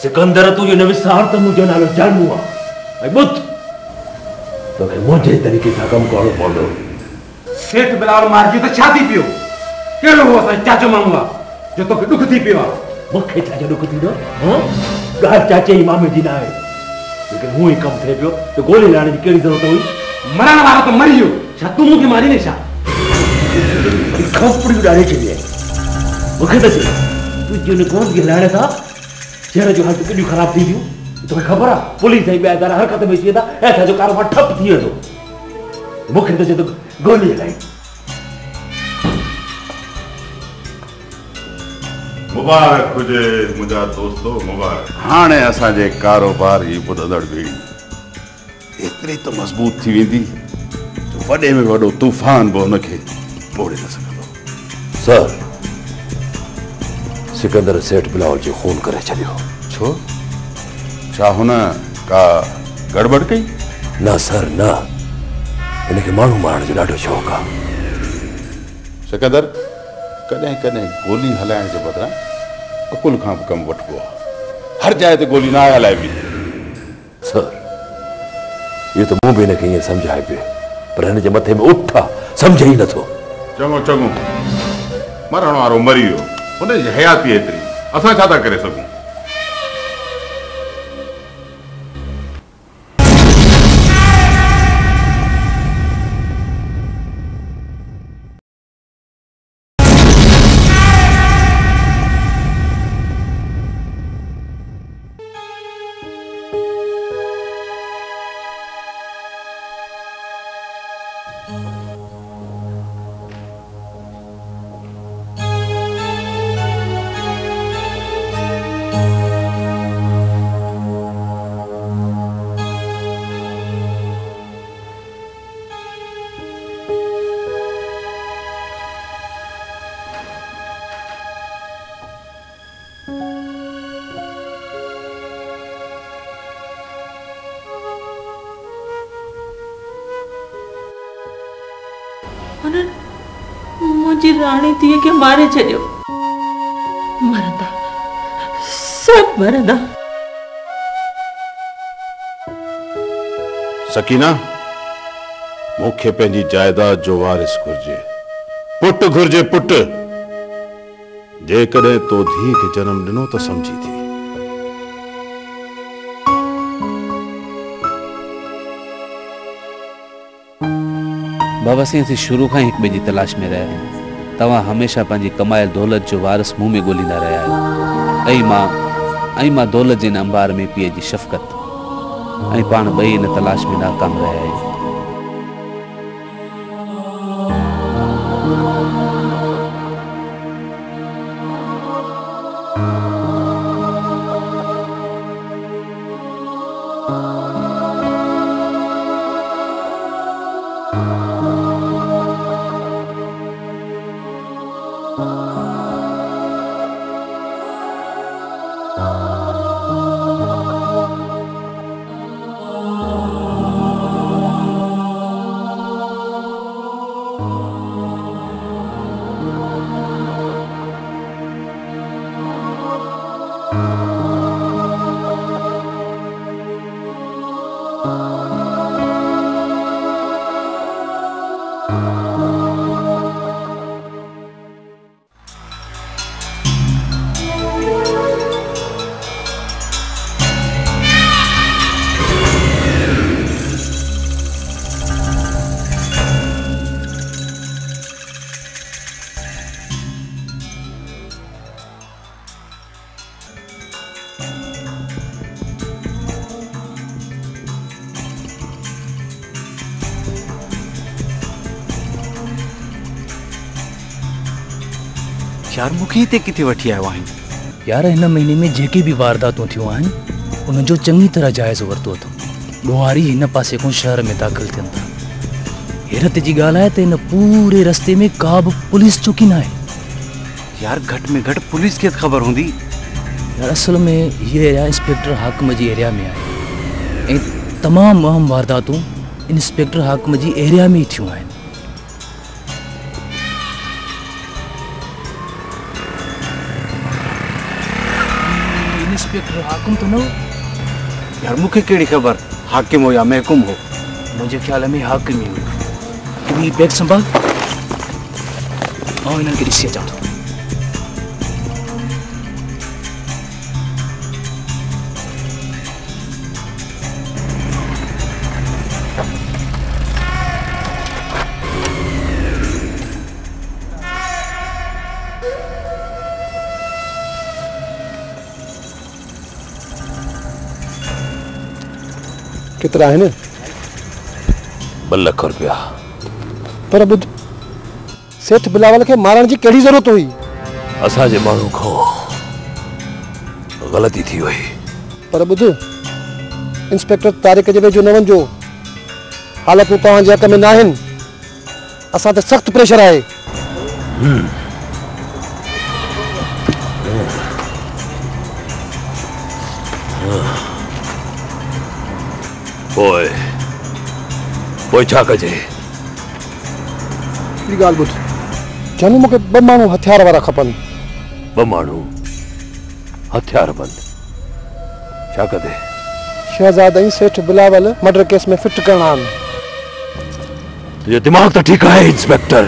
सिकंदर तू जो न विसार त मुंहिंजो नालो जानू आहे ऐं ॿुध तोखे मुंहिंजे तरीक़े सां कमु करणो पवंदो। सेठ बिलावल मारिजी त छा थी पियो? कहिड़ो हो असांजो चाचो माण्हू आहे जो तोखे ॾुख थी पियो आहे? मूंखे छाजो ॾुख थींदो? ॻाल्हि चाचे जी मामे जी न आहे, लेकिन हूअं ई कमु थिए पियो त गोली लाइण जी कहिड़ी ज़रूरत हुई? मरण वारो त मरी वियो, छा तूं मूंखे मारींदे छा? खोपड़ियूं ॾाढी चई आहे। मूंखे त चई तूं जिन कोन खे लाइण सां शहर जो हालत केॾियूं ख़राब थी वियूं। तोखे ख़बर आहे पुलिस ऐं ॿिया इदारा हरकत में अची वेंदा ऐं असांजो कारोबार ठप थी वेंदो। मूंखे त चए थो गोली हलाई। मुबारक हुजे मुंहिंजा दोस्तो, मुबारक। हाणे असांजे कारोबार जी ॿुधंदड़ ॿेड़ी एतिरी त मज़बूत थी वेंदी जो वॾे में वॾो तूफ़ान बि हुनखे ॿोड़े न सघंदो। सर, सिकंदर सेठ बिलावल जो खून करे छॾियो। छो? छा हुन का गड़बड़ कई? न सर न, हिनखे माण्हू मारण जो ॾाढो शौक़ु आहे। सिकंदर कॾहिं कॾहिं गोली हलाइण जे बदिरां अकुल खां बि कमु वठिबो आहे। हर जाइ ते गोली न आहे हलाइबी। सर, इहो त मूं बि हिनखे ईअं सम्झाए पियो, पर हिन जे मथे में उठ आहे, सम्झे ई नथो। चङो चङो, मरण वारो मरी वियो, हुनजी हयाती एतिरी, असां छा था करे सघूं? मुझी रानी थी के मारे छड़ियो। मरदा, सब मरदा। सकीना, मूंखे पंहिंजी जायदाद जो वारिस घुर्जे, पुट घुर्जे पुट। जेकॾहिं तो धी खे जन्म ॾिनो त समझी थी। बाबा सिंह असीं शुरू खां हिक ॿिए जी तलाश में रहिया आहियूं। तव्हां हमेशह पंहिंजी कमायल दौलत जो वारिस मुंह में ॻोल्हींदा रहिया आहियो। ऐं मां दौलत जे हिन अंबार में पीउ जी शफ़क़त ऐं पाण ॿई हिन तलाश में नाकाम रहिया आहियूं। यार मूंखे हिते किथे वठी आयो आहीं? यार हिन महीने में जेके भी वारदातूं थियूं आहिनि उनजो चङी तरह जाइज़ो वरितो अथऊं। ॾोहारी हिन पासे खां शहर में दाख़िल थियनि था। हैरत जी ॻाल्हि आहे त हिन पूरे रस्ते में का बि पुलिस चौकी न आहे। यार घटि में घटि पुलिस खे ख़बर हूंदी। यार असल में हीअ एरिया इंस्पेक्टर हाकिम जी एरिया में आहे ऐं तमामु अहम वारदातूं इंस्पेक्टर हाकिम जी एरिया में ई थियूं आहिनि। इंस्पेक्टर हाकिम तो न हो? यार मुखे केड़ी खबर हाकिम हो या महकुम हो? मुझे ख्याल में हाकिम ही हुई। तू ये बैग संभाल और इन्हनि खे ॾिसी अचां थो। कितना है न? 2 लाख रुपया। पर बुध सेठ बिलावल के मारण जी केड़ी जरूरत हुई? असांजे माण्हू खां ग़लती थी वई। पर बुध इंस्पेक्टर तारिक जे वेझो न वञो। हालतूं तव्हांजे हक़ में न आहिनि। असां ते सख़्त प्रेशर आहे। पोइ छा कजे? हिकिड़ी ॻाल्हि ॿुध, जानू मूंखे 2 माण्हू हथियार वारा खपनि। 2 माण्हू हथियार बंद? छा कदे? शहजाद ऐं सेठ बिलावल मर्डर केस में फिट करणा आहिनि। तुंहिंजो दिमाग़ त ठीकु आहे इंस्पेक्टर।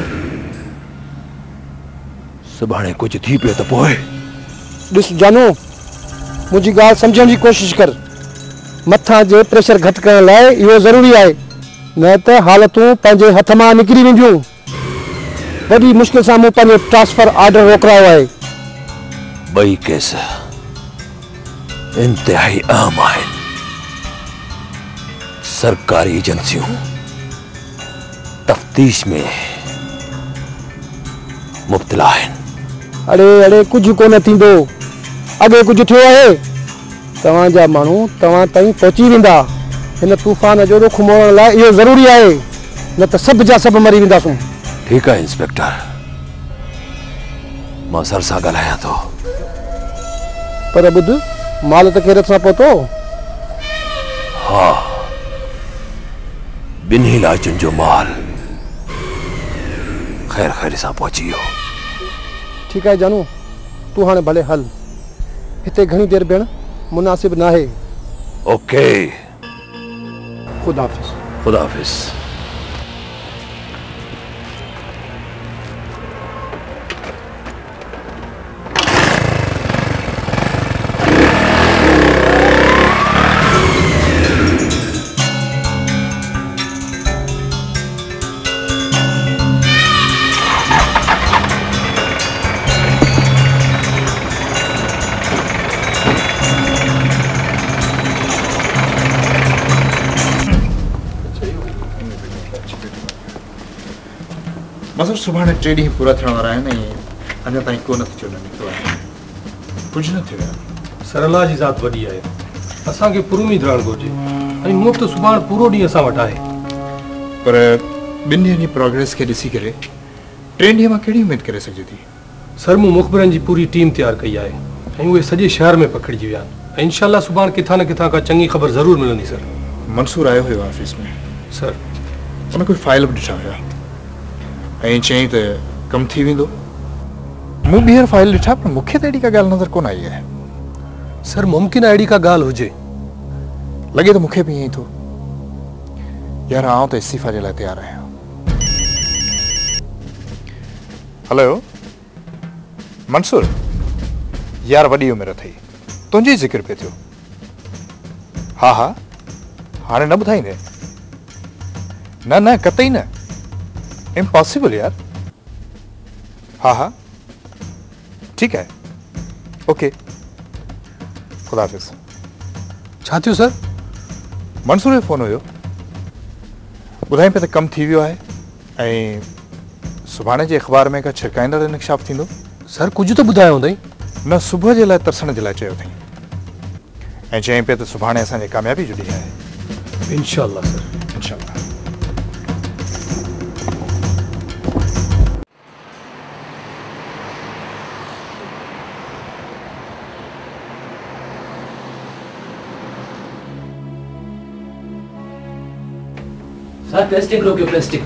सुभाणे कुझु थी पियो त पोइ? ॾिस जानू, मुंहिंजी ॻाल्हि सम्झण जी कोशिश कर। मथां जे प्रेशर घटि करण लाइ इहो ज़रूरी आहे, न त हालतूं पंहिंजे हथ मां निकिरी वेंदियूं। वॾी मुश्किल सां मूं पंहिंजो ट्रांसफर ऑर्डर रोकरायो आहे। 2 केस इंतहाई अहम आहिनि। सरकारी एजेंसियूं तफ्तीश में मुब्तला आहिनि। अड़े कुझु कोन थींदो। अॻे कुझु थियो आहे? तव्हांजा माण्हू तव्हां ताईं पहुची वेंदा। हिन तूफ़ान जो रुख मोड़ण लाइ इहो ज़रूरी आहे, न त सभु जा सभु मरी वेंदासूं। ठीकु आहे इंस्पेक्टर, मां सर सां ॻाल्हायां थो। पर ॿुध, माल त केरत सां पहुतो? हा, 2 लाचुनि जो माल ख़ैर सां पहुची वियो। ठीकु आहे जानू, तूं हाणे भले हल। हिते घणी देरि भेण मुनासिब न आहे। ओके, खुदा हाफ़िज़। खुदा हाफ़िज़। मसर सुभाणे 3 ॾींहं पूरा थियण वारा आहिनि ऐं अञा ताईं को नतीजो न निकितो आहे। कुझु न थियो आहे। सरला जी ज़ात वॾी आहे। असांखे पूरी उमीद रहणु घुरिजे ऐं मूं वटि सुभाणे पूरो ॾींहुं असां वटि आहे। पर 2 ॾींहनि जी प्रोग्रेस खे ॾिसी करे 3 ॾींहं मां कहिड़ी उमेद करे सघिजे थी? सर, मूं मुख़बिरनि जी पूरी टीम तयारु कई आहे ऐं उहे सॼे शहर में पखिड़िजी विया आहिनि ऐं इंशाअल्लाह सुभाणे किथां न किथां का चङी ख़बर ज़रूरु मिलंदी। सर, मंसूर आयो हुयो ऑफिस में। सर, उन कोई फाइल बि ॾिठा हुया ऐं चयईं त कमु थी वेंदो। मूं ॿीहर फाइल ॾिठा पर मूंखे त अहिड़ी का ॻाल्हि नज़र कोन आई आहे। सर, मुमकिन आहे अहिड़ी का ॻाल्हि हुजे। लॻे त मूंखे बि ईअं ई थो। यार आउं त इस्तीफ़ा जे लाइ तयारु आहियां। हेलो मंसूर, यार वॾी उमिरि अथई, तुंहिंजी ज़िक्र पियो थियो। हा हाणे न ॿुधाईंदे? न कतई न, इम्पॉसिबल यार। हाँ ठीक है, ओके, खुदा हाफिज़। छा थियो सर? मंसूर जो फोन हुयो, ॿुधाई पे त कमु थी वियो आहे ऐं सुभाणे जे अख़बार में का छिरकाईंदड़ इंकशाफ थींदो। सर, कुझु त ॿुधायो हूंदई? न, सुबुह जे लाइ तरसण जे लाइ चयो अथई ऐं चई पे त सुभाणे असांजे कामयाबी जो ॾींहुं आहे। इंशाअल्लाह सर, इंशाअल्लाह। सर, प्लास्टिक रोकियो, प्लास्टिक।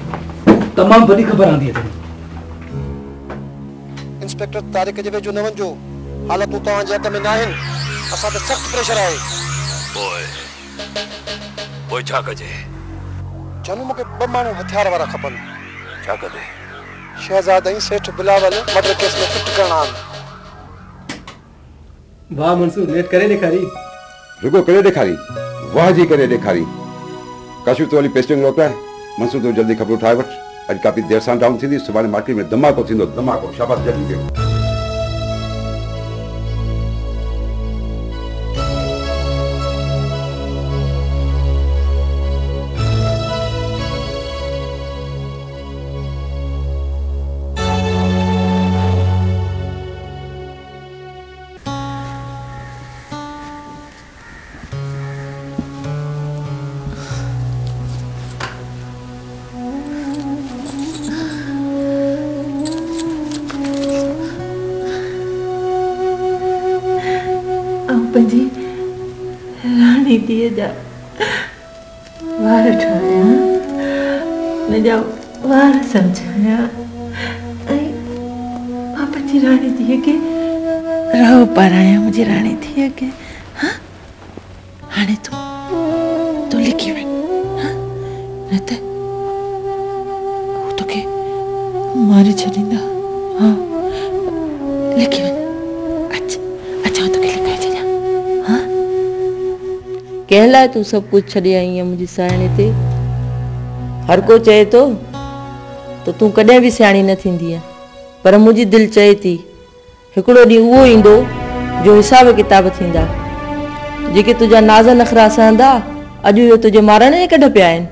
तमाम बड़ी खबर आंदी है। इंस्पेक्टर तारिक जे वेझो न वञो। हालतूं तव्हांजे हथ में न आहिनि। असां ते सख्त प्रेशर आहे। ओए छा कजे? जानू मूंखे 2 माण्हू हथियार वारा खपनि। छा कजे? शहजाद ऐं सेठ बिलावल मर्डर केस में फिट करणा आहिनि। वाह मंसूर, नेट करे ॾेखारी। रुगो करे ॾेखारी, वाह जी करे ॾेखारी। काशिफ तो वाली पेस्टिंग रोकाए, मंसूर तो जल्दी ख़बर उठाए वठ। अॼु काफ़ी देर सां डाउन थींदी, सुभाणे मार्केट में धमाको थींदो, धमाको। शाबाश, जल्दी कयो। पंहिंजी राणी धीअ जा वार ठाहिया, हुनजा वार सम्झाया ऐं मां पंहिंजी राणी धीअ खे रहो पाराया। मुंहिंजी राणी धीअ खे हाणे तूं लिखी वञ, न त हू तोखे मारे छॾींदा। हा, लिखी वञ। कंहिं लाइ तूं सभु कुझु छॾे आई आहे मुंहिंजी साहिणी ते? हर को चए थो त तूं कॾहिं बि सियाणी न थींदी आहे, पर मुंहिंजी दिलि चए थी हिकिड़ो ॾींहुं उहो ईंदो जो हिसाब किताब थींदा। जेके तुंहिंजा नाज़ नखरा सहंदा, अॼु इहो तुंहिंजे मारण जे कढ पिया आहिनि।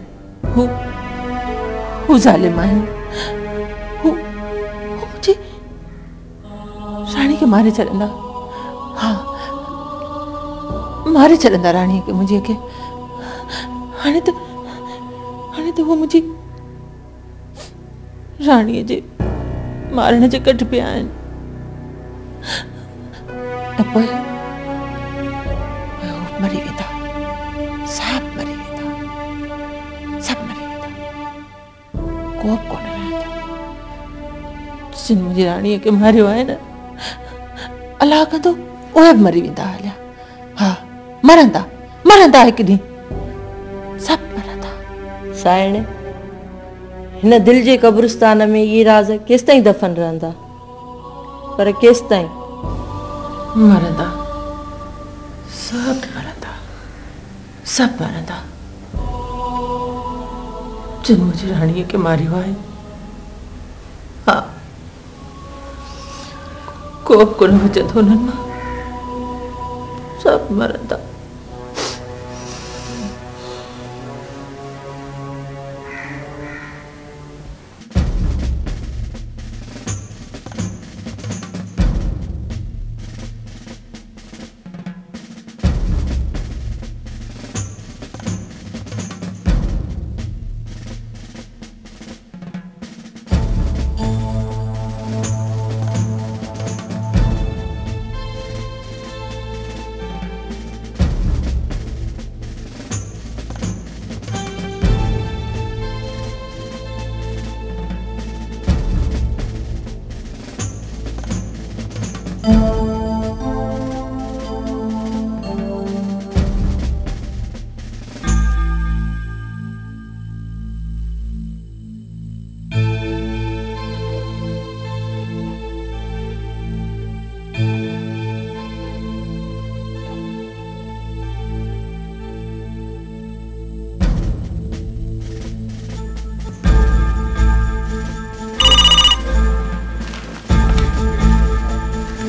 हू ज़ालिम आहिनि, हू मुंहिंजी राणी खे मारे छॾंदा। हा, मारे छॾंदा राणीअ खे, मुंहिंजे खे। हाणे त उहो मुंहिंजी राणीअ जे मारण जे कढ पिया आहिनि। ऐं पोइ मरी वेंदा, सभु मरी वेंदा, सभु मरी वेंदा, को बि कोन रहंदो। जिन मुंहिंजी राणीअ खे मारियो आहे न, अलाह कंदो उहे बि मरी वेंदा हलिया। हा, मरंदा हिकु ॾींहुं, सभु मरंदा। साइण, हिन दिलि जे क़ब्रिस्तान में इहे राज़ केसिताईं दफ़न रहंदा, पर केसिताईं मरंदा, सभु मरंदा, सभु मरंदा। जिन मुंहिंजी राणीअ खे मारियो आहे, हा, को बि कोन बचंदो हुननि मां, सभु मरंदा।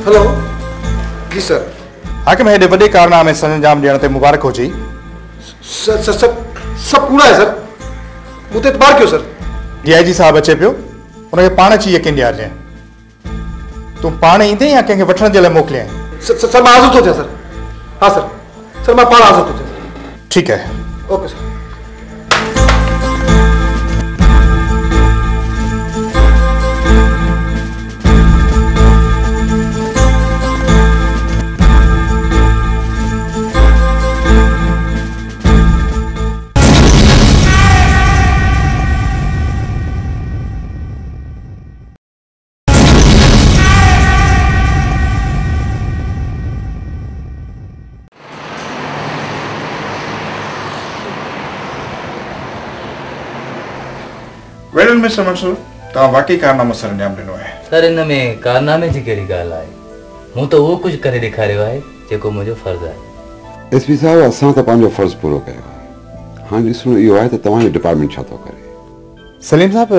हेलो जी सर। हाकिम, हेॾे वॾे कारनामे संजाम ॾियण ते मुबारक हुजे। सब कूड़ा है सर, मुझे इतबार क्यों सर? डीआईजी साहब अचे पियो, उनखे पाण अची यकीन ॾियारजांइ। तूं पाण ईंदे या कंहिंखे वठण जे लाइ मोकिलियां? सर मां हाज़िर थो थियां सर। हाँ सर मां पाण हाज़िर थो थियां। ठीकु आहे, ओके सर। वेल मिस्टर मंसूर तव्हां वाकई कारनामो सर अंजाम ॾिनो आहे। सर इन में कारनामे जी कहिड़ी ॻाल्हि आहे? मूं त उहो कुझु करे ॾेखारियो आहे जेको मुंहिंजो फर्ज़ु आहे। एसपी साहब असां त पंहिंजो फर्ज़ पूरो कयो आहे। हाणे ॾिसणो इहो आहे त तव्हांजो डिपार्टमेंट छा थो करे। सलीम साहब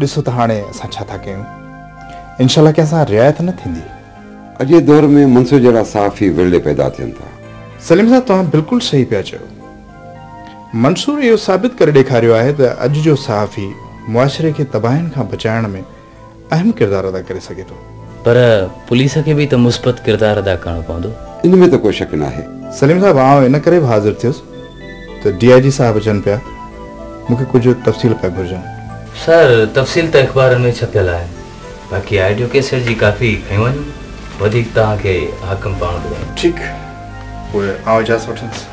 ॾिसो त हाणे असां छा था कयूं, इंशाल्लाह कि असां रिआयत न थींदी। अॼु जे दौर में मंसूर जहिड़ा साफ़ी विरले पैदा थियनि था। सलीम साहब तव्हां बिल्कुलु सही पिया चयो। मंसूर इहो साबित करे ॾेखारियो आहे त अॼु जो सहाफ़ी मुआशरे खे तबाहियुनि खां बचाइण में अहम किरदारु अदा करे सघे थो। पर पुलिस खे बि त मुस्बत किरदारु अदा करणो पवंदो। इन में त कोई शक न आहे। सलीम साहब आउं इन करे बि हाज़िर थियुसि त DIG साहब अचनि पिया, मूंखे कुझु तफ़सील पिया घुरिजनि। सर तफ़सील त अख़बारनि में छपियल आहे, बाक़ी ऑडियो कैसेट जी काफ़ी खयूं वञूं, वधीक तव्हांखे हाकिम पाण ॿुधायो। ठीकु, उहे आउं इजाज़त वठंदुसि।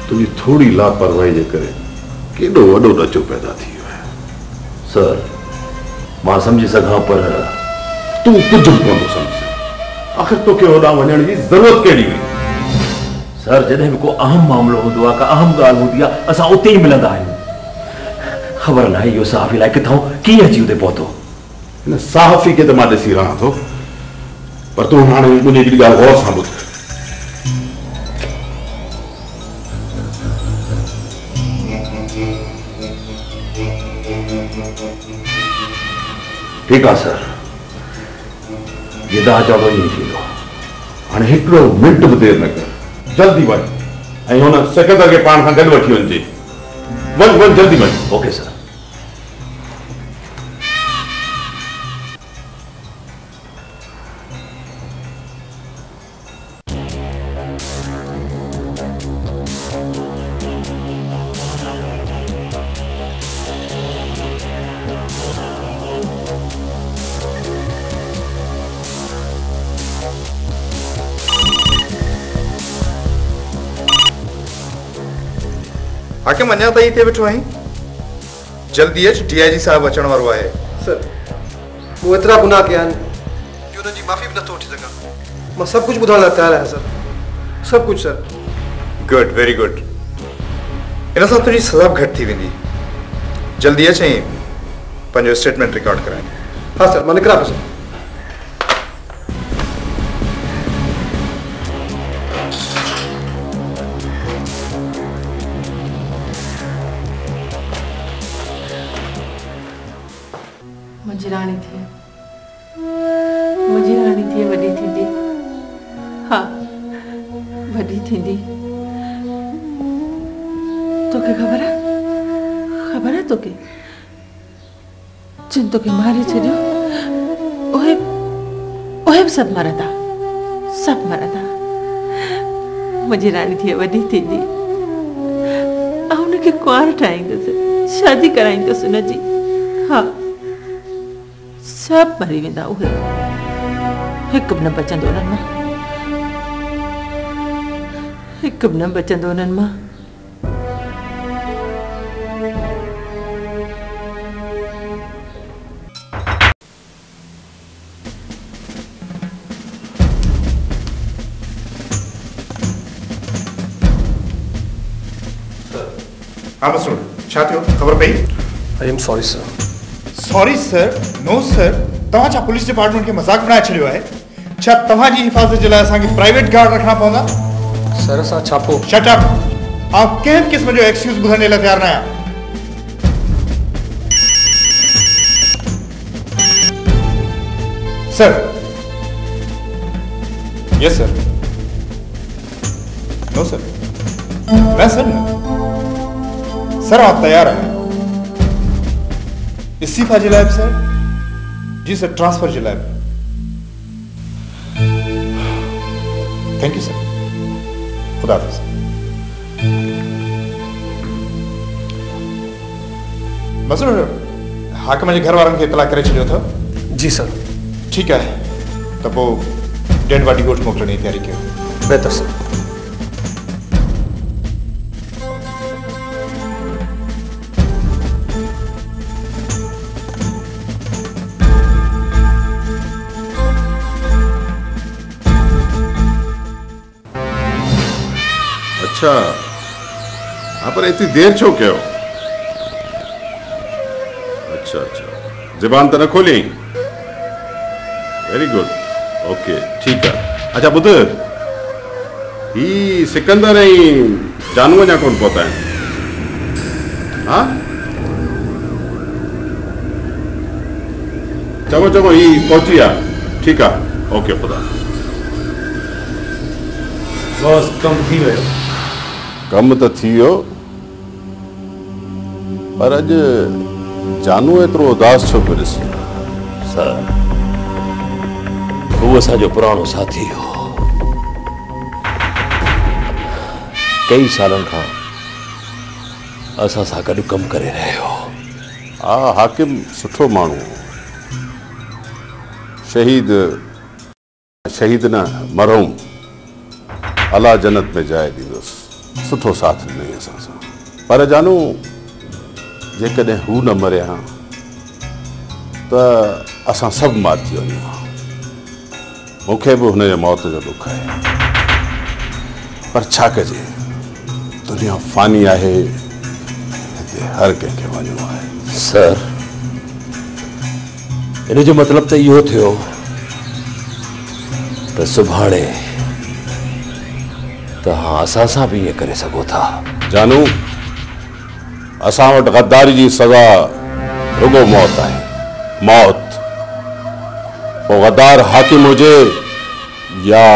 तुझी थोड़ी लापरवाही जे करे केॾो वॾो ॾचो पैदा थी वियो आहे। सर मां सम्झी सघां पर तूं कुझु बि कोन थो सम्झी। आख़िर तोखे होॾां वञण जी ज़रूरत कहिड़ी हुई? सर जॾहिं बि को अहम मामिलो हूंदो आहे, का अहम ॻाल्हि हूंदी आहे, असां उते ई मिलंदा आहियूं। ख़बर न आहे इहो सहाफ़ी लाइ किथां कीअं अची उते पहुतो। हिन सहाफ़ी खे त मां ॾिसी रहां थो, पर तूं हाणे मुंहिंजी हिकिड़ी ॻाल्हि गौर सां ॿुध। ठीकु आहे सर, जिदा चवंदो ईअं थींदो। हाणे हिकिड़ो मिंट बि देरि न कर, जल्दी वञ ऐं हुन सेक्रेटरी खे पाण सां गॾु वठी वञिजे। वञ जल्दी वञ। Okay sir. हाकिम अञा ताईं हिते वेठो आहीं? जल्दी अच, DIG साहब अचण वारो आहे। सर वो एतिरा गुनाह कया आहिनि जो उन्हनि जी माफ़ी बि नथो वठी सघां। मां सभु कुझु ॿुधण लाइ तयारु आहियां सर, सभु कुझु सर। Good, very good. इन सां तुंहिंजी सज़ा बि घटि थी वेंदी। जल्दी अच ऐं पंहिंजो स्टेटमेंट रिकॉर्ड कराए। हाँ सर, मां निकिरां पियो सर। मुंहिंजी राणी थी वॾी थींदी। हा वॾी थींदी। तोखे ख़बर आहे तोखे जिन तोखे मारे छॾियो उहे बि सभु मरंदा। मुंहिंजी राणी थी वॾी थींदी ऐं हुनखे कुंवार ठाहींदुसि, शादी कराईंदुसि हुनजी। हा सभु मरी वेंदा उहे, हिकु बि न बचंदो उन्हनि मां, हिकु बि न बचंदो उन्हनि मां। हाँ मसूर, छा थियो? ख़बर पई? I am sorry sir. Sorry sir? No sir, तव्हां छा पुलिस डिपार्टमेंट खे मज़ाक बनाए छॾियो आहे? छा तव्हांजी हिफ़ाज़त जे लाइ असांखे प्राइवेट गार्ड रखणा पवंदा? सर असां छापो। Shirt up. आउं कंहिं क़िस्म जो एक्सक्यूज़ ॿुधण जे लाइ तयारु न आहियां। सर। यस सर। No sir. न सर न। सर आप तैयार हैं? इस्तीफा जे लाइ बि सर? जी सर, ट्रांसफर जे लाइ बि। Thank you sir. खुदा हाफ़िज़। मसूर, हाकिम जे घर वारनि खे इतला करे छॾियो अथव? जी सर। ठीकु आहे, त पोइ डेड बॉडी ॻोठ मोकिलण जी तयारी कयो। बहितर सर। अच्छा हाँ पर इतनी देर छो कयो? अच्छा अच्छा ज़बान तो न खोली? वेरी गुड ओके ठीक है। अच्छा ॿुध ही सिकंदर ऐं जानू अञा कोन पहुता आहिनि? हाँ चङो चङो ही पहुची विया। ठीकु आहे ओके ख़ुदा। बॉस कम थी वियो। कम तो थी वियो पर अॼु जानू एतिरो उदास छो पियो ॾिसे? सर हू असांजो पुराणो साथी हो, कई सालनि खां असां सां गॾु कमु करे रहियो। हा हाकिम सुठो माण्हू, शहीद न मरहूम, अला जन्नत में जाइ ॾींदुसि, सुठो साथ ॾिनई असां सां। पर जानू जेकॾहिं हू न मरिया त असां सभु मात थी वञूं हा। मूंखे बि हुनजे मौत जो दुख आहे पर छा कजे, दुनिया फ़ानी आहे, हिते हर कंहिंखे वञिणो आहे। सर इन जो मतिलबु त इहो थियो त सुभाणे तव्हां असां सां बि ईअं करे सघो था। जानू असां वटि गद्दारी जी सज़ा रुगो मौत आहे, मौत। पोइ गद्दार हाकिम हुजे या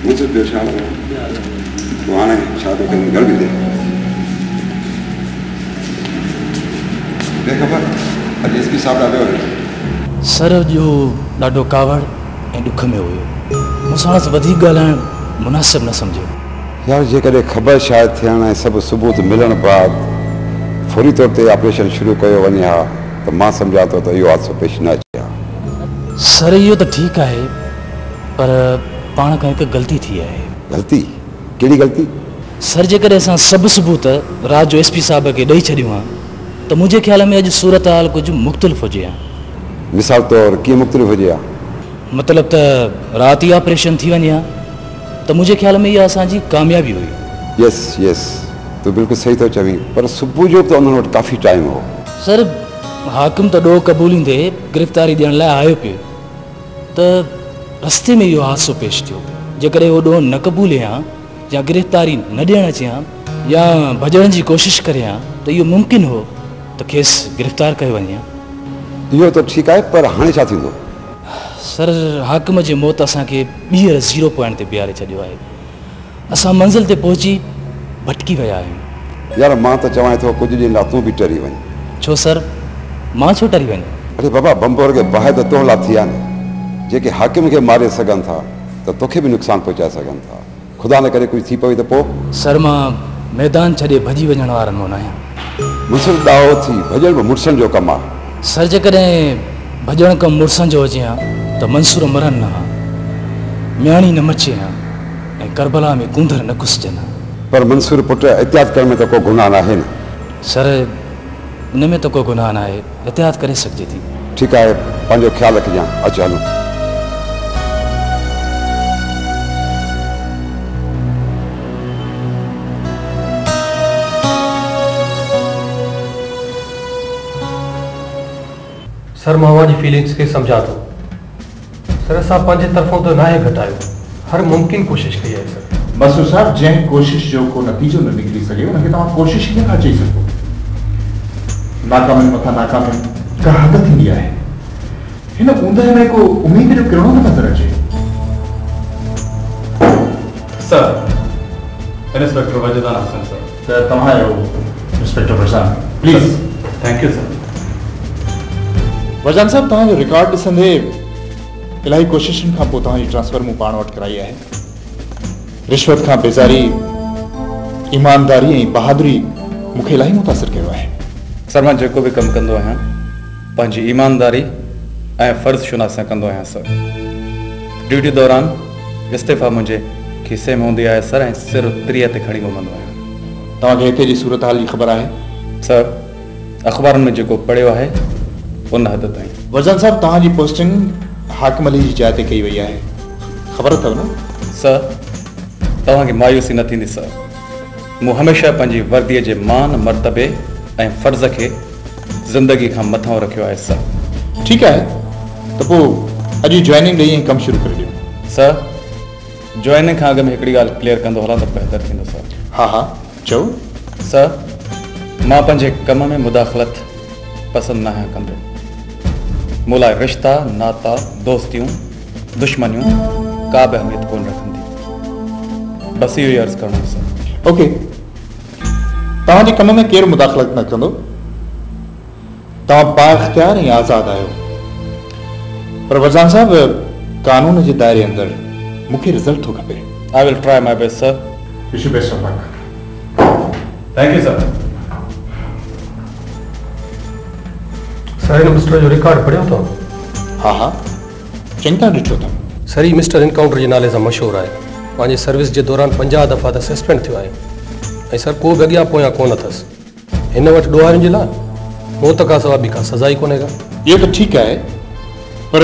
मुझसे परेशान हो तो आने शादी करने घर भी दे खबर अॼु एसपी साहब ॾाढो सर जो ॾाढो कावड़ ऐं ॾुख में हुयो, मूंसां वधीक ॻाल्हाइणु मुनासिब न सम्झियो। यार जेकॾहिं ख़बर शायदि थियण ऐं सभु सबूत मिलण बाद फौरी तौर ते ऑपरेशन शुरू कयो वञे हा त मां सम्झां थो त इहो हादसो पेश न अचे हा। सर इहो त ठीकु आहे पर पाण खां हिकु ग़लती थी आहे। ग़लती? कहिड़ी ग़लती? सर जेकॾहिं असां सभु सबूत रात जो एसपी साहब खे ॾेई छॾियूं हा त मुंहिंजे ख्याल में अॼु सूरत हाल कुझु मुख़्तलिफ़ हुजे हा। मिसाल तौरु कीअं मुख़्तलिफ़ हुजे हा? मतिलबु त राति ई ऑपरेशन थी वञे हा त मुंहिंजे ख्याल में इहा असांजी कामयाबी हुई। यस यस तूं बिल्कुलु सही थो चवीं, पर सुबुह जो त उन्हनि वटि काफ़ी टाइम हो। सर हाकिम त ॾोह क़बूलींदे गिरफ़्तारी ॾियण लाइ आयो पियो त रस्ते में इहो हादसो पेश थियो। जेकॾहिं उहो ॾोह न क़बूले हा या गिरफ़्तारी न ॾियणु अचे हा या भॼण जी कोशिशि करे हा त इहो मुमकिन हो त खेसि गिरफ़्तार कयो वञे। इहो त ठीकु आहे पर हाणे छा थींदो? सर हाकिम जी मौत असांखे ॿीहर 0 पॉइंट ते बीहारे छॾियो आहे। असां मंज़िल ते पहुची भटकी विया आहियूं। यार मां त चवां थो कुझु ॾींहं लाइ तूं बि टरी वञ। छो सर मां छो टरी वञा? अरे बाबा बम वर्गे बाहि त तो लाइ थी आहे न, जेके हाकिम खे मारे सघनि था त तोखे बि नुक़सानु पहुचाए सघनि था। ख़ुदा न करे कुझु थी पई त पोइ? सर मां मैदान छॾे भॼी वञण वारनि मां न आहियां। मुड़ुसु ॾाहो थी भॼण बि मुड़ुसनि जो कमु आहे। सर जेकॾहिं भॼण कमु मुड़ुसनि जो हुजे हा त मंसूर मरनि न हा, म्याणी न मचे हा ऐं करबला में कूंदर न घुसजनि हा। पर मंसूर पुटु एहतियात करण में त को गुनाह न आहे न? सर इन में त को गुनाह न आहे, एहतियात करे सघिजे थी। ठीकु आहे पंहिंजो ख़्यालु रखजांइ। अचु हलूं। सर मां जी फीलिंग्स के समझा थो। सर असां पंहिंजे तरफ़ों तो नाहे घटायो, हर मुमकिन कोशिश कई आहे सर। मसूद साहब जंहिं कोशिश जो को नतीजो न निकिरी सघे उनखे तव्हां कोशिश कीअं था चई सघो? नाकामनि मथां नाकामनि का हद थींदी आहे। हिन ऊंदहि में को उमेद जो किरणो न नज़र अचे। Sir inspector Wajdan Hasan sir. तव्हां आहियो inspector Wajan, please. Thank you sir. Wajan साहब तव्हांजो रिकॉर्ड ॾिसंदे इलाही कोशिशुनि खां पोइ तव्हांजी ट्रांसफर मूं पाण वटि कराई आहे। रिश्वत खां बेज़ारी, ईमानदारी ऐं बहादुरी मूंखे इलाही मुतासिर कयो आहे। सर मां जेको बि कमु कंदो आहियां पंहिंजी ईमानदारी ऐं फ़र्ज़ शुनास सां कंदो आहियां सर। ड्यूटी दौरान इस्तीफ़ा मुंहिंजे खीसे में हूंदी आहे सर, ऐं सिर त्रीअ ते खणी घुमंदो आहियां। तव्हांखे हिते जी सूरत हाल जी ख़बर आहे? सर अख़बारुनि में जेको पढ़ियो आहे उन हद ताईं। वर्ज़न साहब, तव्हांजी पोस्टिंग हाकिम अली जी जाइ ते कई वई आहे, ख़बर अथव न? सर तव्हांखे मायूसी न थींदी सर। मूं हमेशह पंहिंजी वर्दीअ जे मान मर्तबे ऐं फ़र्ज़ खे ज़िंदगी खां मथां रखियो आहे सर। ठीकु आहे, त पोइ अॼु जॉइनिंग ॾेई कमु शुरू करे ॾियो। सर जॉइनिंग खां अॻु में हिकिड़ी ॻाल्हि क्लियर कंदो हलां त बहितर थींदो सर। हा हा चओ। सर मां पंहिंजे कम में मुदाख़लत पसंदि न आहियां कंदो। मूं लाइ रिश्ता, नाता, दोस्तियूं, दुश्मनियूं का बि अहमियत कोन रखंदी। बसि इहो ई अर्ज़ु करणो आहे सर। ओके, तव्हांजे कम में केरु मुदाख़लत न कंदो। तव्हां बाइख्तियार ऐं आज़ादु आहियो। पर वर्ज़ान साहब, कानून जे दायरे अंदरि मूंखे रिज़ल्ट थो खपे। आई will try my best sir. Wish U best of luck. Thank you sir. Sir हिन मिस्टर जो रिकॉर्ड पढ़ियो अथव? हा हा चङी तरह ॾिठो अथमि। सर ही मिस्टर इनकाउंटर जे नाले सां मशहूरु आहे। पंहिंजी सर्विस जे दौरान 50 दफ़ा त सस्पेंड थियो आहे ऐं सर को बि अॻियां पोयां कोन अथसि। हिन वटि ॾोहारियुनि जे लाइ मौत खां सवाइ ॿी का सज़ा ई कोन्हे का। इहो त ठीकु आहे, पर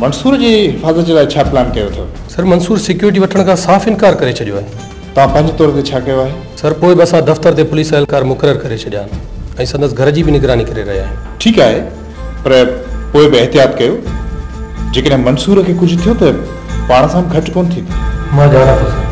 मंसूर जी हिफ़ाज़त जे लाइ छा प्लान कयो अथव? सर मंसूर सिक्योरिटी वठण खां साफ़ इनकार करे छॾियो आहे। तव्हां पंहिंजे तौर ते छा कयो आहे? सर पोइ बि असां दफ़्तर ते पुलिस एहलकार मुक़ररु करे छॾिया आहिनि ऐं संदसि घर जी बि निगरानी करे रहिया आहियूं। ठीकु आहे, पर पोइ बि एहतियात कयो। जेकॾहिं मंसूर खे कुझु थियो त पाण सां बि घटि कोन थींदी। मां ॼाणां थो सर।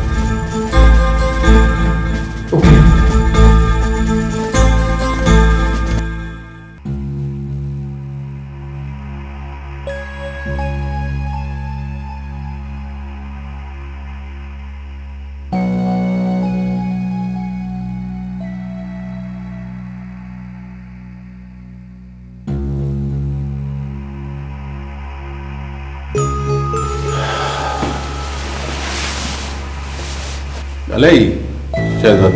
अलाई शहज़ादो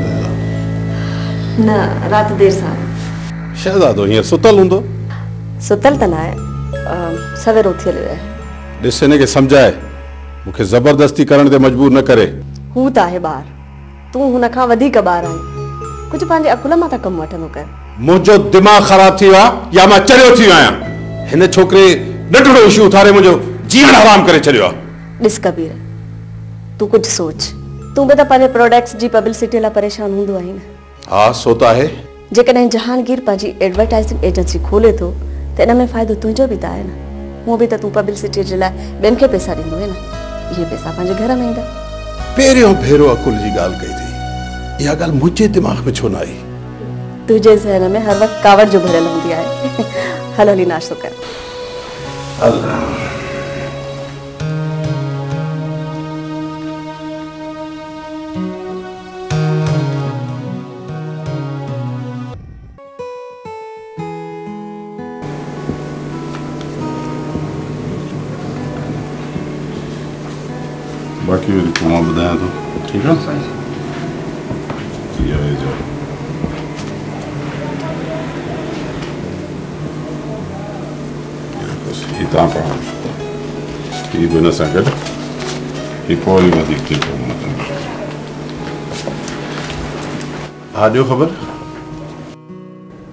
न राति देर सां शहज़ादो हींअर सुतल हूंदो। सुतल त न आहे, सवेर उथियल आहे। ॾिस हिनखे सम्झाए, मूंखे ज़बरदस्ती करण ते मजबूर न करे। हू त आहे ॿार, तूं हुन खां वधीक ॿार आहीं। कुझु पंहिंजे अकुल मां त कमु वठंदो कर। मुंहिंजो दिमाग़ ख़राब थी वियो आहे या मां चरियो थी वियो आहियां। हिन छोकिरे नंढड़ो इशू उथारे मुंहिंजो जीअण हराम करे छॾियो आहे। ॾिस कबीर, तूं कुझु सोच। तूं बि त पंहिंजे प्रोडक्ट्स जी पब्लिसिटी लाइ परेशान हूंदो आहीं न। हा सो त आहे। जेकॾहिं जहांगीर पंहिंजी एडवर्टाइज़िंग एजेंसी खोले थो त इन में फ़ाइदो तुंहिंजो बि त आहे न। हूअं बि त तूं पब्लिसिटी जे लाइ ॿियनि खे पैसा ॾींदो आहे न। इहे पैसा पंहिंजे घर में ईंदा। पहिरियों भेरो अकुल जी ॻाल्हि कई थी। इहा ॻाल्हि मुंहिंजे दिमाग़ में छो न आई? तुंहिंजे ज़हन में हर वक़्तु कावड़ जो भरियल हूंदी आहे। हल हली नाश्तो कर। बाक़ी मां ॿुधायां थो, ठीकु आहे? ही तव्हां पढ़ो, ही बि हिन सां गॾु, ही पोइ वधीक थी पवंदो। हा ॾियो ख़बर।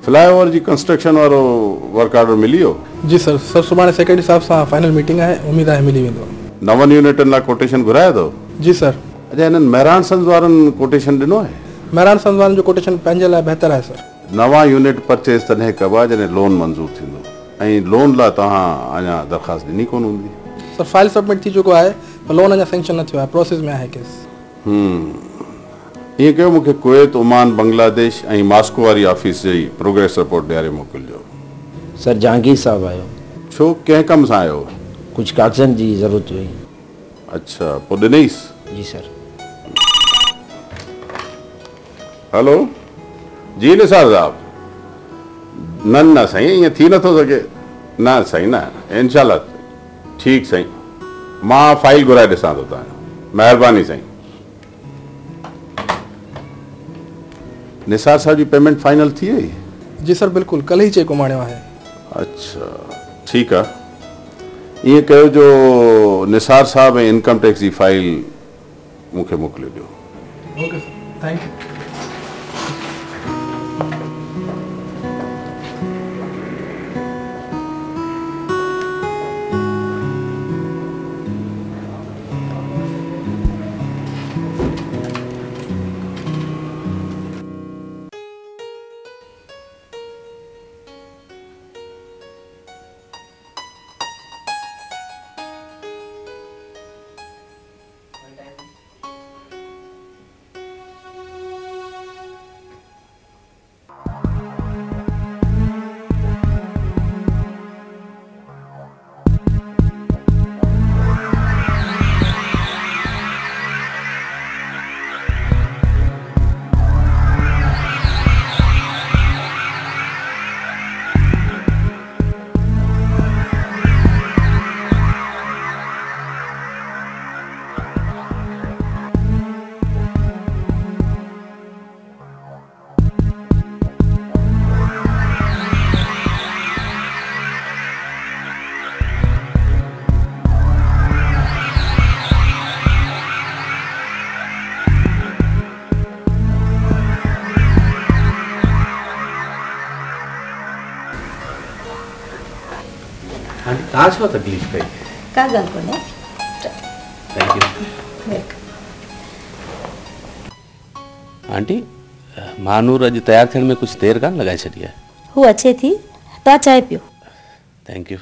फ्लाईओवर जी कंस्ट्रक्शन वारो वर्क ऑर्डर मिली वियो? जी सर। सर सुभाणे सेक्रेटरी साहब सां फाइनल मीटिंग आहे, उमेद आहे मिली वेंदो। 9 यूनिटनि लाइ कोटेशन घुरायो अथव? जी सर। अच्छा, हिननि मेहरान सन्स वारनि कोटेशन ॾिनो आहे? मेहरान सन्स वारनि जो कोटेशन पंहिंजे लाइ बहितर आहे सर। 9 यूनिट परचेज तॾहिं कबो आहे जॾहिं लोन मंज़ूर थींदो, ऐं लोन लाइ तव्हां अञा दरख़्वास्त ॾिनी कोन हूंदी। सर फाइल सबमिट थी चुको आहे, पर लोन अञा सैंक्शन न थियो आहे, प्रोसेस में आहे केस। ईअं कयो, मूंखे कुवैत, ओमान, बांग्लादेश ऐं मॉस्को वारी ऑफिस जी प्रोग्रेस रिपोर्ट ॾियारे मोकिलिजो। सर जहांगीर साहब आयो। छो, कंहिं कम सां आयो? कुछ कागज़नि जी ज़रूरत हुई। अच्छा, पोइ ॾिनईसि? जी सर। हेलो जी निसार साहब। न न साईं, ईअं थी नथो सघे। न साईं न, इनशाला ठीकु साईं। मां फाइल घुराए ॾिसां थो तव्हांजो। महिरबानी साईं। निसार साहब जी पेमेंट फाइनल थी वई? जी सर बिल्कुल, कल ही चेक घुमाने है। अच्छा ठीक है, ये कहो जो निसार साहब इनकम टैक्स की फाइल मुझे मोकले दियो। Okay sir, thank U. तव्हां छो तकलीफ़ कई? का ॻाल्हि कोन्हे। Thank U. आंटी मानूर अॼु तयारु थियण में कुछ देर कान लॻाए छॾी आहे। हू अचे थी, तव्हां चांहि पियो। Thank U.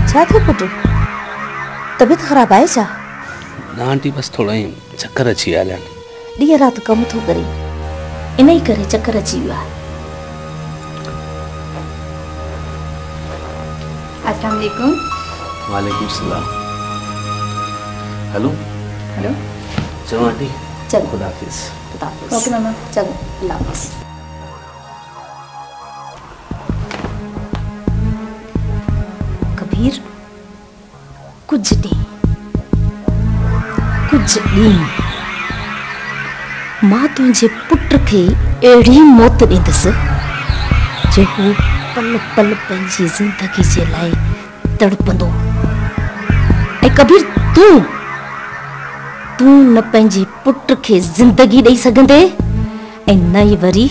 छा थियो पुट, तबीयत ख़राब आहे छा? ना आंटी बस थोड़ा ही चक्कर अची विया आहिनि। ॾींहं राति कमु थो करे, इन ई करे चक्कर अची वियो आहे। अस्सलाम वालेकुम। वालेकुम सलाम। हेलो हेलो, चलो आंटी, चलो खुदा हाफिज। खुदा हाफिज। ओके मामा, चलो अल्लाह हाफिज। कबीर, कुछ ॾींहं मां तुंहिंजे पुट खे अहिड़ी मौत ॾींदसि जो हू पल पल पंहिंजी ज़िंदगी जे लाइ तड़पंदो। ऐं कबीर, तूं न पंहिंजे पुट खे ज़िंदगी ॾेई सघंदे ऐं न ई वरी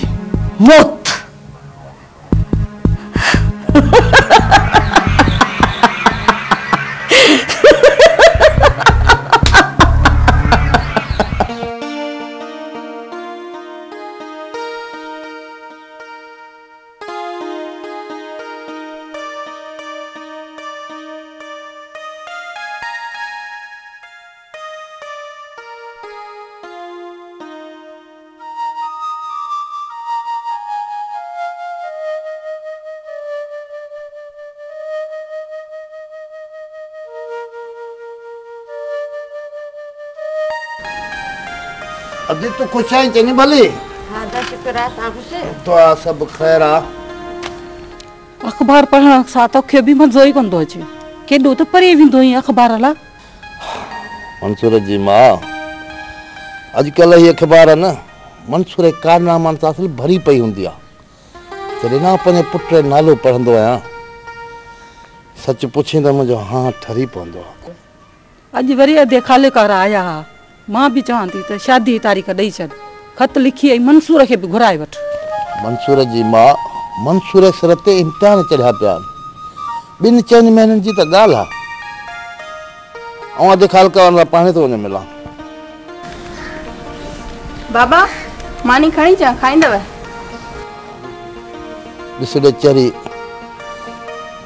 मौत। अभी तो खुश आई चंगी भली? हाँ दा शुक्र है, तव्हां खुश? तो सब खैर आ। अखबार पढ़ण सां तोखे बि मज़ो ई कोन थो अचे, केॾो त परे वेंदो आहीं अखबार लाइ। मंसूर जी मां, अॼुकल्ह ही अखबार न मंसूर कारनामनि सां असुल भरी पई हूंदी आहे। जॾहिं ना पंहिंजे पुट जो नालो पढ़ंदो आहियां, सच पुछी त मुंहिंजो हाँ ठरी पवंदो आहे। अॼु वरी अधे खालिकार आया हा, मां बि चवां थी त शादी जी तारीख़ ॾेई छॾ, ख़त लिखी ऐं मंसूर खे बि घुराए वठ। मंसूर जी मां, मंसूर सिर ते इम्तिहान चढ़िया पिया आहिनि। 2-4 महीननि जी त ॻाल्हि आहे। ऐं अधु खालिकार लाइ पाणे थो वञे मिलां। बाबा, मानी खणी अचां, खाईंदव? ॾिस ॾे चरी,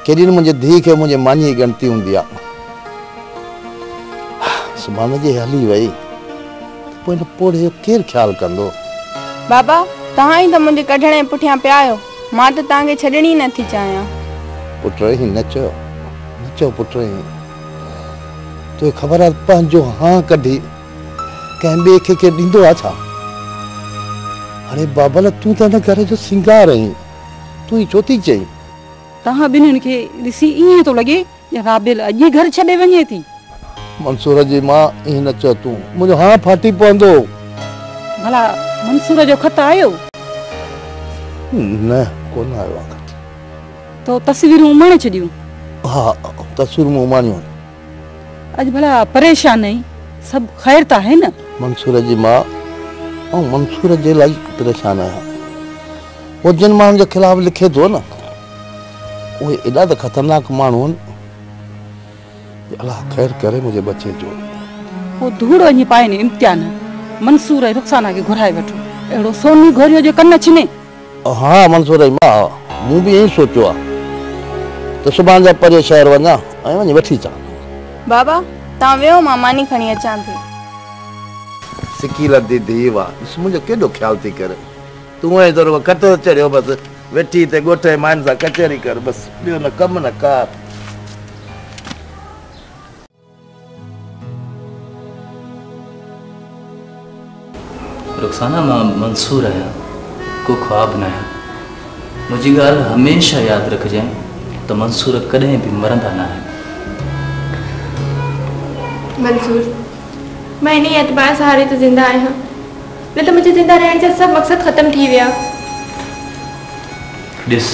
केॾी न मुंहिंजी धीउ खे मुंहिंजे मानी जी ॻणती हूंदी आहे। सुभाणे जी हली वई, पोइ हिन पोड़े जो केरु ख़्यालु कंदो? बाबा, तव्हां ई त मुंहिंजे कढण जे पुठियां पिया आहियो, मां त तव्हांखे छॾणी ई नथी चाहियां। पुट ही नचो पुट ही। तो ख़बर आहे पंहिंजो हाँ कढी कंहिं ॿिए खे ॾींदो आहे छा? अरे बाबल तूं त हिन घर जो सिंगार आहीं, तूं ई छो थी चई? तव्हां ॿिन्हिनि खे ॾिसी ईअं थो लॻे राबेल अॼु घर छॾे वञे थी। मंसूर जी मां ईअं न चओ, तूं मुंहिंजो हाँ फाटी पवंदो। भला मंसूर जो ख़त आयो? न कोन आयो आहे। तो तस्वीरूं उमाणे छॾियूं? हा तस्वीरूं उमाणियूं। अॼु भला परेशान आहीं, सभु ख़ैर त आहे न? मंसूर जी मां ऐं मंसूर जे लाइ परेशान आहियां। उहो जिन माण्हुनि जे ख़िलाफ़ लिखे थो न, उहे एॾा त ख़तरनाक माण्हू आहिनि। अलाह ख़ैर करे मुंहिंजे बचे जो। पोइ धूड़ वञी पाए न इम्तिहान, मंसूर ऐं रुखसाना खे घुराए वठो, अहिड़ो सोनी घोरियो जो कन छिने। हाँ मंसूर जी मां, मूं बि ईअं सोचियो आहे त सुभाणे जा परे शहर वञा ऐं वञी वठी अचां। बाबा तव्हां वियो, मां मानी खणी अचां थी। सिकील दीदी वाह, मुंहिंजो केॾो ख़्याल थी करे। तूं ऐं दर कट चढ़ियो बसि, वेठी ते ॻोठ जे माइन सां कचहरी कर, बसि ॿियो न कमु न कार। रुखसाना मां मंसूर आहियां, को ख्वाब न आहियां। मुंहिंजी ॻाल्हि हमेशह यादि रखजांइ त मंसूर कॾहिं बि मरंदा न आहिनि। मंसूर, मैं इन्हीं एतबार सहारे तो जिंदा आया हूँ, न तो मुझे जिंदा रहने से सब मकसद खत्म थी गया। ॾिस,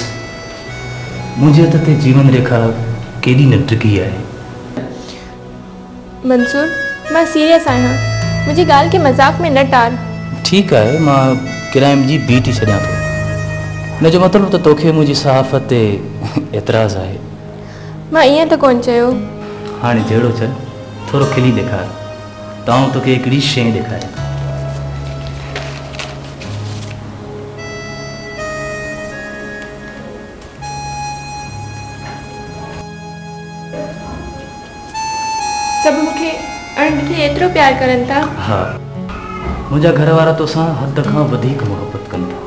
मुंहिंजे हथ ते जीवन रेखा केॾी न टिकी आहे। मंसूर, मैं सीरियस आहियां, मुझे ॻाल्हि खे मज़ाक में न टार। ठीकु आहे, मां किराए जी बीह थी छॾियां थो। हिन जो मतिलबु त तोखे मुंहिंजी सहाफ़त ते एतिराज़ आहे। मां ईअं त कोन चयो। हाणे जहिड़ो छॾ, थोरो खिली ॾेखार, तव्हां तोखे हिकिड़ी शइ ॾेखारियां। सभु मूंखे अणिॾिठे एतिरो प्यार करनि था। हा, मुंहिंजा घर वारा तोसां हद खां वधीक मोहबत कनि था।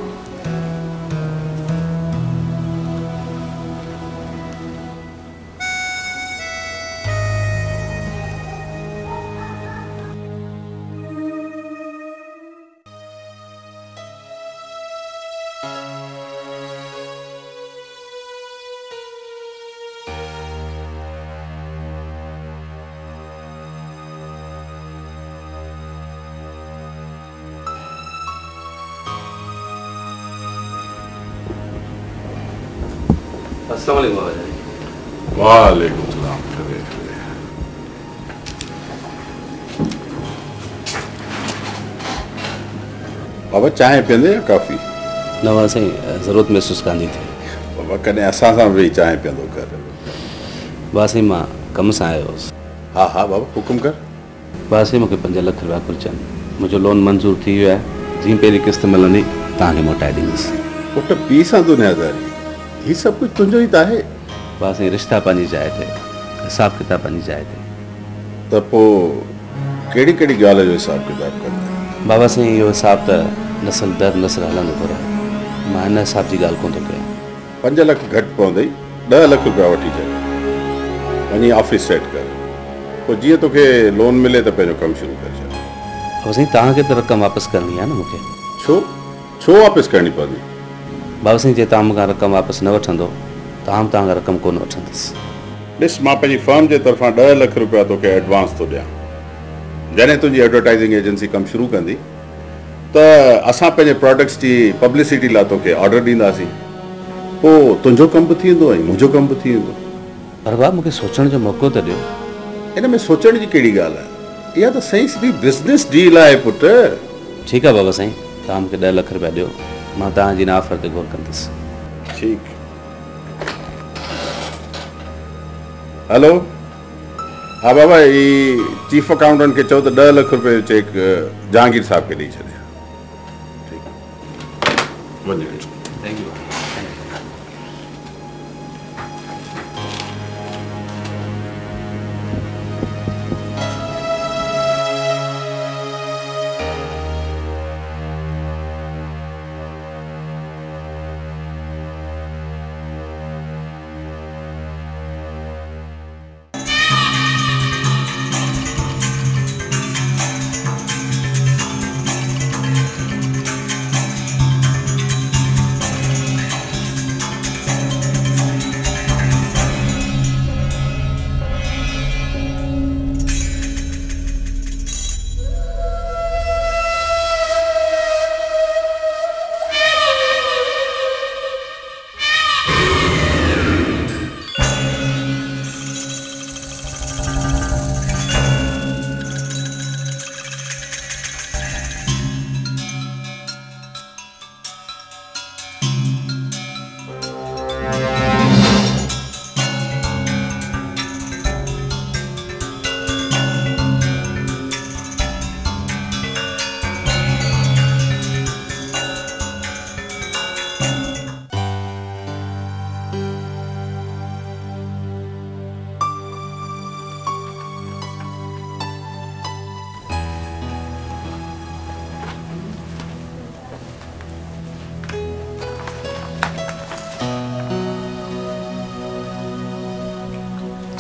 अस्सलाम वालेकुम बाबा जी। वालेकुम सलाम। बाबा चांहि पीअंदे या कॉफ़ी? न मां साईं ज़रूरत महसूस कान्हे थी। बाबा कॾहिं असां सां वेही चांहि पीअंदो कर। बा साईं मां कम सां आयो हुउसि। हा हा बाबा हुकुम कर। बा साईं मूंखे 5 लख रुपया घुरिजनि। मुंहिंजो लोन मंज़ूर थी वियो आहे। जीअं पहिरीं किस्त मिलंदी तव्हांखे मोटाए ॾींदुसि। पुट पीउ सां दुनियादारी, हीउ सभु कुझु तुंहिंजो ई त आहे। बा साईं रिश्ता पंहिंजी जाइ ते, हिसाब किताब पंहिंजी जाइ ते। त पोइ कहिड़ी कहिड़ी ॻाल्हि जो हिसाब किताब कंदा? बाबा साईं इहो हिसाब त नसल दर नसल हलंदो थो रहे। मां हिन हिसाब जी ॻाल्हि कोन थो कयां। 5 लख घटि पवंदई, 10 लख रुपया वठी छॾ, वञी ऑफिस सेट कर, पोइ जीअं तोखे लोन मिले त पंहिंजो कमु शुरू करे छॾ। बाबा साईं तव्हांखे त रक़म वापसि करणी आहे न मूंखे। छो वापसि करणी पवंदी? बाबा साईं जे तव्हां मूंखां रक़म वापसि न वठंदो तव्हां तव्हांखां रक़म कोन वठंदुसि। ॾिस, मां पंहिंजी फर्म जे तरफ़ां 10 लख रुपया तोखे एडवांस थो ॾियां। जॾहिं तुंहिंजी एडवर्टाइज़िंग एजेंसी कमु शुरू कंदी त असां पंहिंजे प्रोडक्ट्स जी पब्लिसिटी लाइ तोखे ऑर्डर ॾींदासीं। पोइ तुंहिंजो कमु बि थी वेंदो ऐं मुंहिंजो कमु बि थी वेंदो। पर बाबा मूंखे सोचण जो मौक़ो त ॾियो। इन में सोचण जी कहिड़ी ॻाल्हि आहे? इहा त सही सिधी बिज़नेस डील आहे पुट। ठीकु आहे बाबा साईं, तव्हां मूंखे 10 लख रुपया ॾियो, मां तव्हांजी हिन ऑफर ते गौर कंदुसि। ठीकु। हेलो, हाँ बाबा, ये चीफ अकाउंटेंट के चओ त 10 लख रुपए जो चेक जहांगीर साहब के ॾेई छॾिया। ठीकु, वञो। Thank U.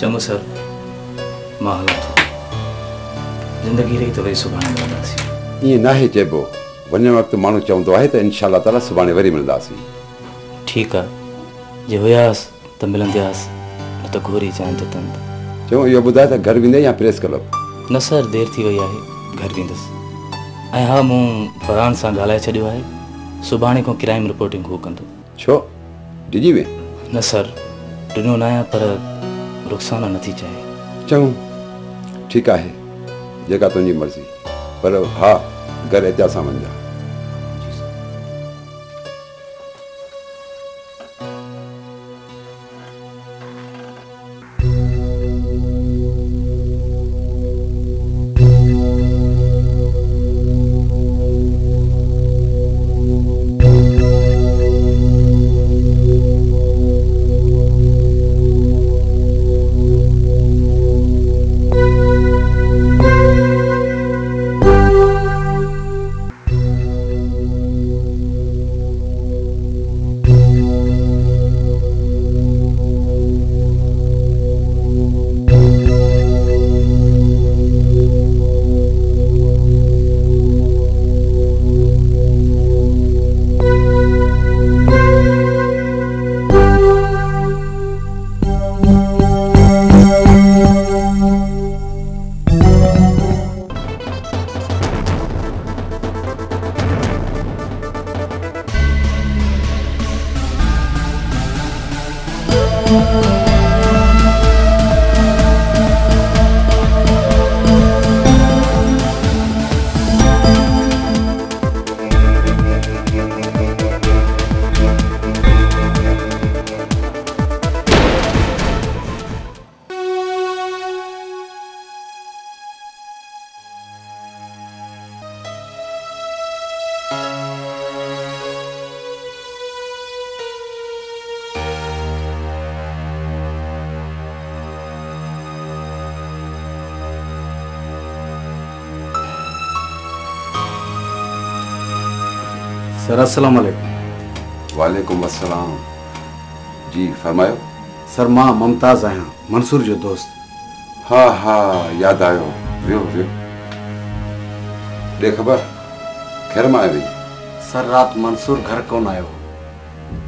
चङो सर, मां हलां थो। ज़िंदगी रही त वरी सुभाणे मिलंदासीं। ईअं नाहे चइबो, वञण वक़्तु माण्हू चवंदो आहे त इंशाअल्लाह ताला सुभाणे वरी मिलंदासीं। ठीकु आहे, जे हुयासीं त मिलंदासीं, न त घोरी अचनि त तंद। चङो, इहो ॿुधाए त घर वेंदे या प्रेस क्लब? न सर, देरि थी वई आहे, घर वेंदुसि। ऐं हा, मूं फरहान सां ॻाल्हाए छॾियो आहे, सुभाणे खां क्राइम रिपोर्टिंग हू कंदो। छो, डिॼी वे? न सर, ॾिनो न आहियां, पर रुखसाना नथी चाहे। चङो, ठीकु आहे, जेका तुंहिंजी मर्ज़ी, पर हा, घर एतिरा सां वञा। सर अस्सलाम वालेकुम। वालेकुम अस्सलाम। जी फरमायो। सर मां मुमताज़ आहियां, मंसूर जो दोस्त। हा हा, यादि आयो, वियो वियो। ॾे ख़बर, ख़ैर मां आई? सर राति मंसूर घर कोन आयो,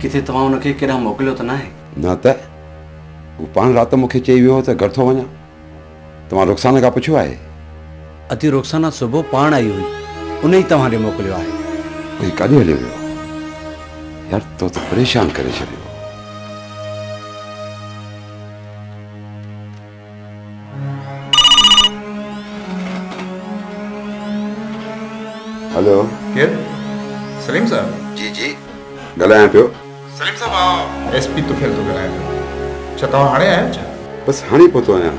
किथे तव्हां हुनखे केॾांहुं मोकिलियो त न आहे? न त हू पाण राति मूंखे चई वियो त घर थो वञा। तव्हां रुखसाना खां पुछियो आहे? अति रुखसाना सुबुह पाण आई हुई, उन ई तव्हां ॾे मोकिलियो आहे। कोई काॾे हलियो वियो? यार तो त परेशान करे छॾियो। हेलो, केरु? सलीम साहब? जी जी, ॻाल्हायां पियो। सलीम साहब, मां एसपी तुफैल थो ॻाल्हायां पियो। छा तव्हां हाणे आया छा? बसि हाणे पहुतो आहियां।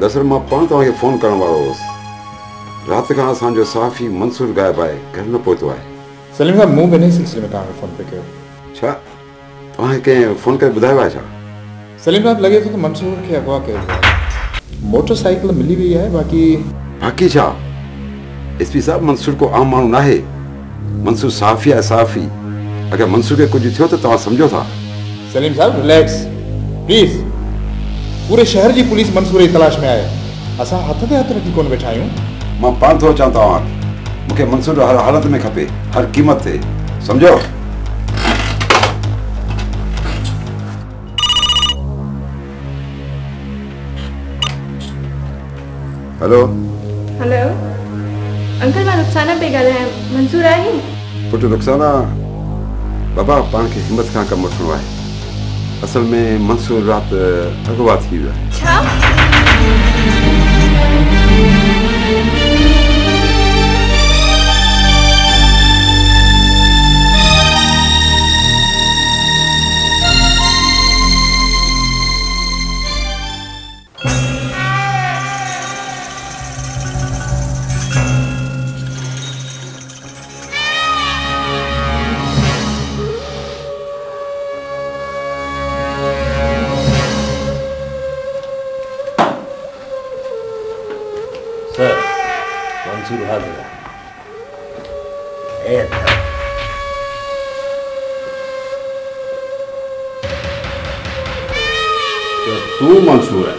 दरअसल मां पाण तव्हांखे फ़ोन करण वारो हुउसि। राति खां असांजो सहाफ़ी मंसूर गायब आहे, घर न पहुतो आहे। सलीम साहब, मूं बि इन सिलसिले में तव्हांखे फ़ोन पे कयो। छा तव्हांखे कंहिं फ़ोन करे ॿुधायो आहे छा? सलीम साहब, लॻे थो त मंसूर खे अगवा कयो वियो आहे। मोटरसाइकिल मिली वई आहे, बाक़ी छा? एसपी साहब, मंसूर को आम माण्हू न आहे। मंसूर सहाफ़ी आहे, सहाफ़ी। अगरि मंसूर खे कुझु थियो त तव्हां सम्झो था। सलीम साहब रिलैक्स प्लीज़। पूरे शहर जी पुलिस मंसूर जी तलाश में आहे। असां हथ ते हथ रखी कोन वेठा आहियूं। मां पाण थो अचां तव्हां वटि। मूंखे मंसूर हर हालत में खपे, हर क़ीमत ते, सम्झो? हेलो हेलो अंकल, मां रुखसाना पे ॻाल्हायां। मंसूर आहे? पुटु रुखसाना, बाबा पाण खे हिम्मत खां कमु वठिणो आहे। असल में मंसूर राति अगवा थी वियो आहे। छा? सर, मंसूर हाजिर है। तू मंसूर है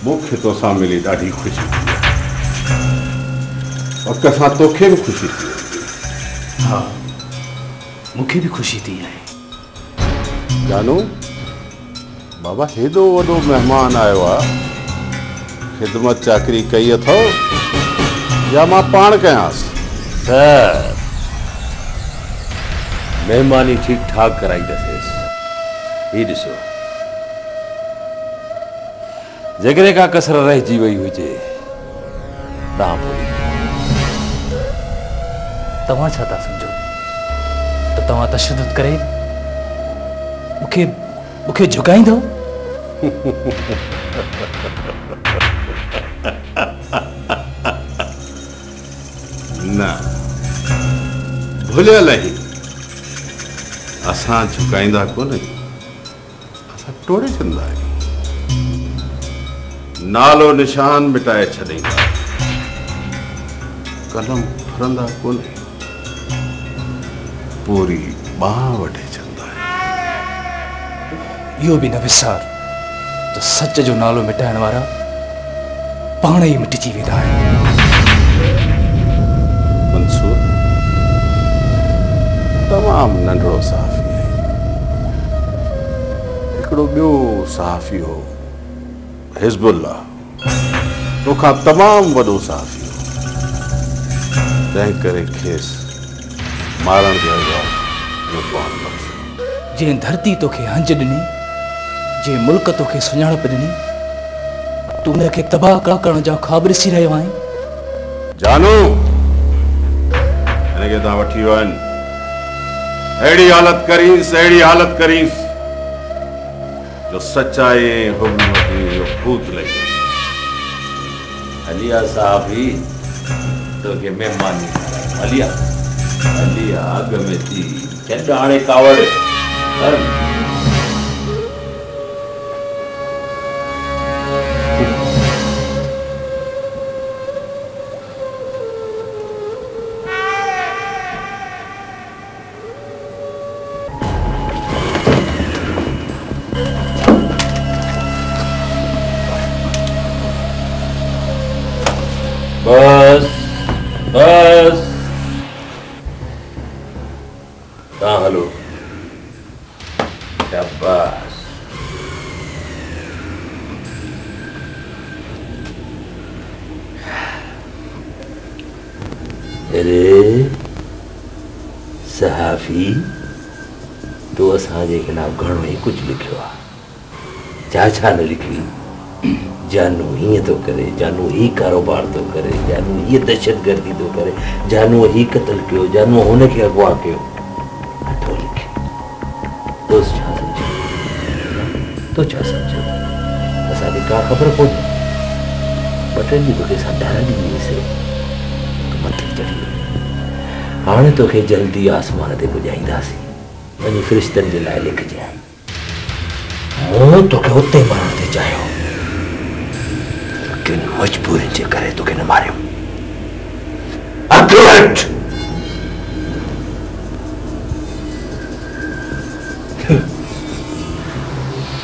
मुख्य तो सा मिली ॾाढी ख़ुशी थी और कसां तोखे भी खुशी थी। हाँ मुझे भी खुशी थी है। जानू बाबा हेॾो वॾो मेहमान आयो आहे ख़िदमत चाकरी कई अथव या मां पाण कयांसि? सर मेहमानी ठीक ठाक कराईंदसि। ही ॾिसो जेकॾहिं का कसर रहिजी वई हुजे तव्हां भुली तव्हां छा था सम्झो त तव्हां तशद्दुद करे मुखे झुकाईंदो? न भुलियल ही असां झुकाईंदा कोन असां टोड़े छॾींदा आहियूं नालो निशान मिटाए छॾींदा कलम फरंदा कोन पूरी बाह वठे छॾींदा इहो बि न विसार त सच जो नालो मिटाइण वारा पाण ई मिटिजी वेंदा आहिनि। मंसूर तमामु नंढड़ो सहाफ़ी आहे। हिकिड़ो ॿियो सहाफ़ी हो हिज़्बुल्ला तोखां तमामु वॾो सहाफ़ी हो तंहिं करे खेसि मारण जो जंहिं धरती तोखे हंज ॾिनी जंहिं मुल्क तोखे सुञाणप ॾिनी तूं हुनखे तबाह करण जा ख़्वाब ॾिसी रहियो आहीं। जानू हिनखे तव्हां वठी वियो आहिनि अहिड़ी हालत करींसि जो सच्चाई हुक्म वठी भूत लॻे। हलिया साहबी तोखे मेहमानी हलिया हलिया अॻ में थी छॾ हाणे कावड़ कर। बस बस कहाँ हलो शाबाश। अरे सहाफ़ी तो असांजे खिलाफ घणो ही कुछ लिखियो आहे छा न लिखी। जानू हीअं थो करे जानू ही कारोबार थो करे जानू हीअ दहशतगर्दी थो करे जानू ही क़त्ल कयो जानू हुनखे अगवा कयो नथो लिखे। दोस्त छा सम्झो तो छा सम्झो असांखे का ख़बर कोन्हे ॿ टे ॾींहं तोखे असां डर ॾिनी हुईसीं तूं मथे चढ़ी वई हाणे तोखे जल्दी आसमान ते पुॼाईंदासीं वञी फ़रिश्तनि जे लाइ लिखजांइ। मूं तोखे उते मारण ते चाहियो किन मजबूरी जे करे तोखे न मारियो।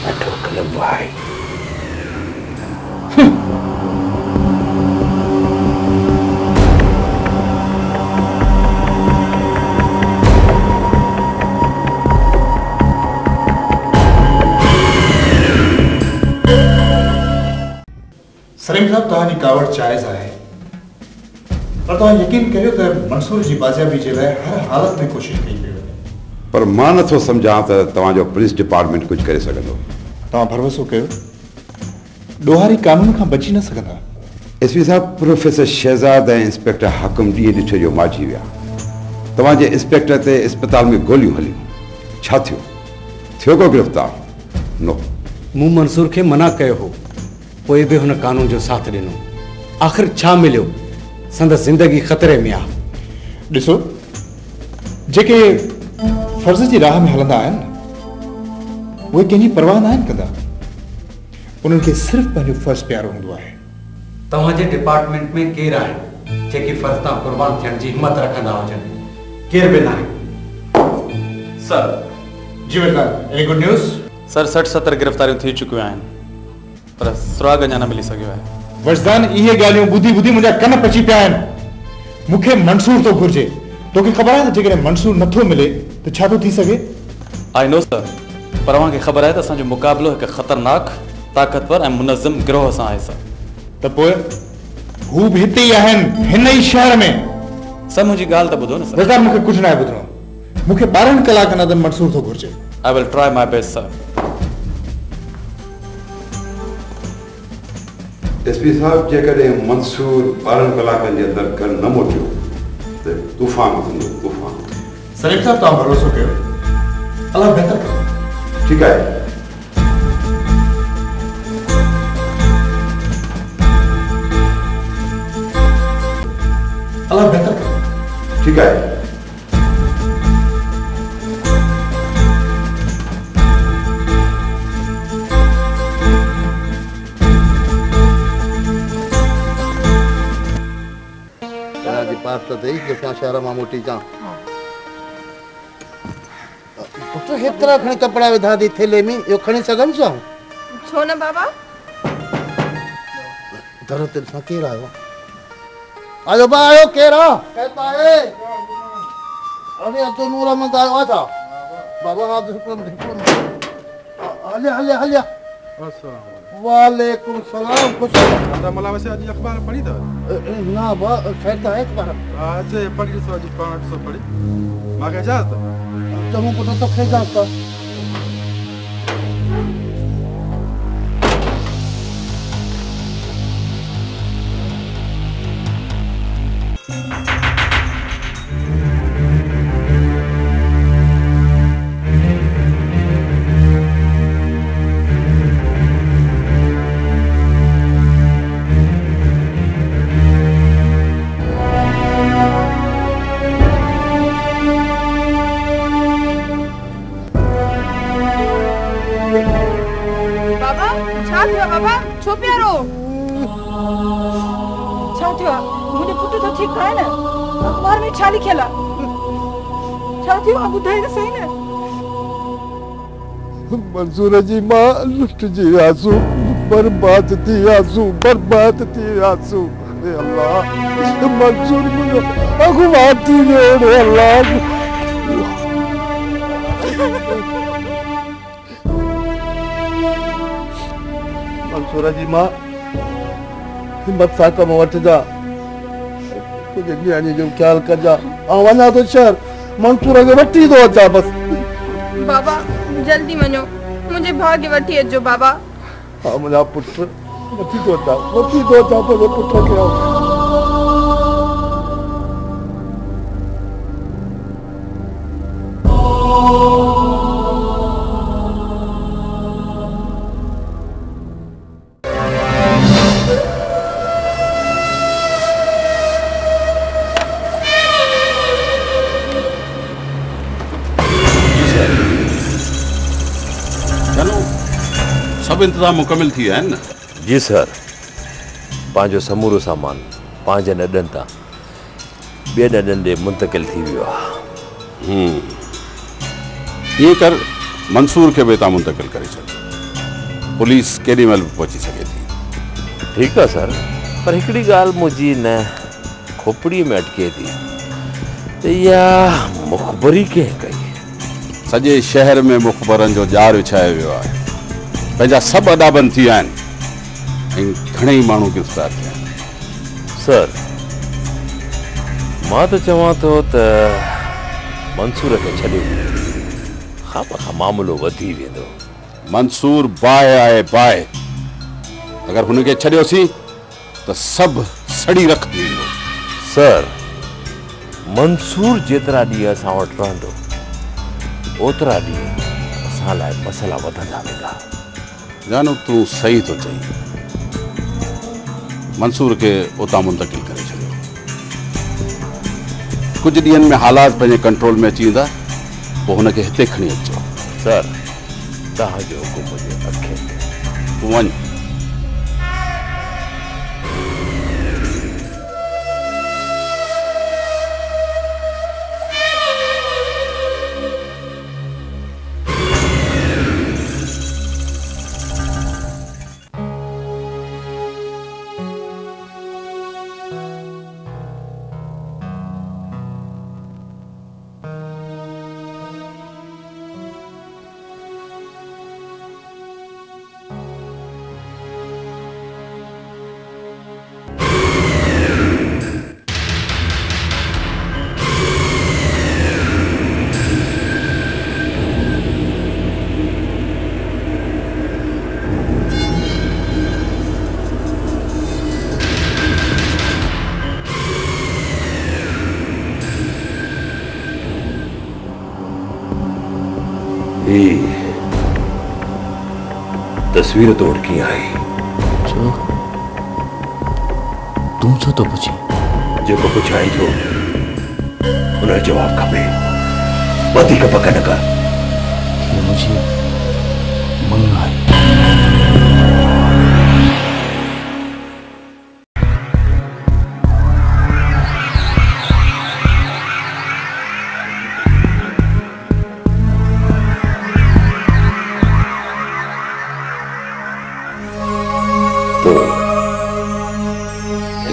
अठो कलम भाई सलीम साहब तव्हांजी कावड़ जायज़ आहे पर तव्हां यकीन करियो त मंसूर जी बाज़ियाबी जे लाइ हर हालत में कोशिश कई पई वञे। पर मां नथो सम्झां त तव्हांजो पुलिस डिपार्टमेंट कुझु करे सघंदो। तव्हां भरोसो कयो ॾोहारी कानून खां बची न सघंदा। एसपी साहब प्रोफेसर शहज़ाद ऐं इंस्पेक्टर हाकिम ॾींहं ॾिठे जो मारिजी विया। तव्हांजे इंस्पेक्टर ते अस्पताल में गोलियूं हलियूं छा थियो को गिरफ़्तार? नो मूं मंसूर खे मना कयो हो पोइ बि हुन कानून जो साथ ॾिनो आख़िर छा मिलियो संदसि ज़िंदगी ख़तरे में आहे। ॾिसो जेके फर्ज़ जी राह में हलंदा आहिनि न उहे कंहिंजी परवाह न आहिनि कंदा उन्हनि खे सिर्फ़ु पंहिंजो फ़र्ज़ु प्यारो हूंदो आहे। तव्हांजे डिपार्टमेंट में केरु आहिनि जेके फ़र्ज़ तां क़ुर्बान थियण जी हिमत रखंदा हुजनि? केरु बि न आहे। Sir ji welcome any good news? Sir 60-70 गिरफ़्तारियूं थी चुकियूं आहिनि पर सुराग अञा न मिली सघियो आहे। वजदान इहे ॻाल्हियूं ॿुधी ॿुधी मुंहिंजा कन पची पिया आहिनि। मूंखे मंसूर थो घुर्जे। तोखे ख़बर आहे त जेकॾहिं मंसूर नथो मिले त छा थो थी सघे? आई नो सर, पर अव्हांखे ख़बर आहे त असांजो मुक़ाबिलो हिकु ख़तरनाक ताक़तवर ऐं मुनज़्ज़म गिरोह सां आहे सर। त पोइ हू बि हिते ई आहिनि, हिन ई शहर में। सर मुंहिंजी ॻाल्हि त ॿुधो न सर। वजदान मूंखे कुझु न आहे ॿुधणो। मूंखे 12 कलाकनि अंदरि मंसूर थो घुर्जे। I will try my best sir. SP साहब, जेकॾहिं मंसूर 12 कलाकनि जे अंदरि घर न मोटियो त तूफ़ान थींदो, तूफ़ान। सलीम साहब, तव्हां भरोसो कयो, अलाह बहितर कंदो। ठीकु आहे। अलाह बहितर कंदो। ठीकु आहे। बात तो देख जैसे शहर में मोटी जा तो हेतरा खणी कपड़ा विधा दी थेले में यो खणी सगम छो छो न बाबा दरत सा केरा आयो आयो बा आयो केरा कहता है अरे तो नूर अहमद आयो आजा बाबा आप हले हले हले अस्सलाम वालेकुम सलाम खुश दादा मला वैसे आज अखबार पढ़ी था ना बा खैर था अखबार आज पढ़ी सो आज 500 पढ़ी माके इजाजत तुम को तो खेजा था मंसूर जी मां लुट जी आंसू बर्बाद थी आंसू बर्बाद थी आंसू अरे अल्लाह मंसूर मुझे अगुवार थी रे अल्लाह मंसूर जी मां हिम्मत सां कम वठ जा तुझे न्याणी जो ख्याल कर जा वना तो शहर मंसूर के वठी दो अचा बस बाबा जल्दी वञो मुझे भाग्य वठी अचो बाबा हाँ मुझा पुत्र वठी दो अचा पंहिंजे पुट खे सब इंतजाम मुकम्मल थी विया आहिनि न? जी सर, पंहिंजो समूरो सामान पंहिंजे नॾनि तां ॿिए नॾनि ॾे मुंतकिल थी वियो आहे। ईअं कर मंसूर खे बि तव्हां मुंतकिल करे छॾियो, पुलिस केॾी महिल बि पहुची सघे थी। ठीकु आहे सर, पर हिकिड़ी ॻाल्हि मुंहिंजी न खोपड़ीअ में अटके थी त इहा मुख़बरी कंहिं कई? सॼे शहर में मुख़बरनि जो ॼार विछायो वियो आहे, पंहिंजा सभु अॾा बंदि थी विया आहिनि ऐं घणेई माण्हू गिरफ़्तार थिया आहिनि। सर मां त चवां थो त मंसूर खे छॾियो खां मामिलो वधी वेंदो। मंसूर बाहि आहे बाहि, अगरि हुनखे छॾियोसीं त सभु सड़ी रख थींदो। सर मंसूर जेतिरा ॾींहं असां वटि रहंदो ओतिरा ॾींहं असां लाइ मसइला वधंदा वेंदा। जानू तूं सही तो चई, मंसूर के उतां मुंतकिल करे छॾियो, कुछ ॾींहंनि में हालात पंहिंजे कंट्रोल में अची वेंदा, पोइ हुनखे हिते खणी अचो। सर तव्हांजो हुकुम मुंहिंजे अखियुनि में, तूं वञ। तस्वीर तो उड़की आई छो तू छो तो पुछी जो को पुछाई जो उन्हें जवाब खपे बदी का पका न कर ये मुझे मंगा है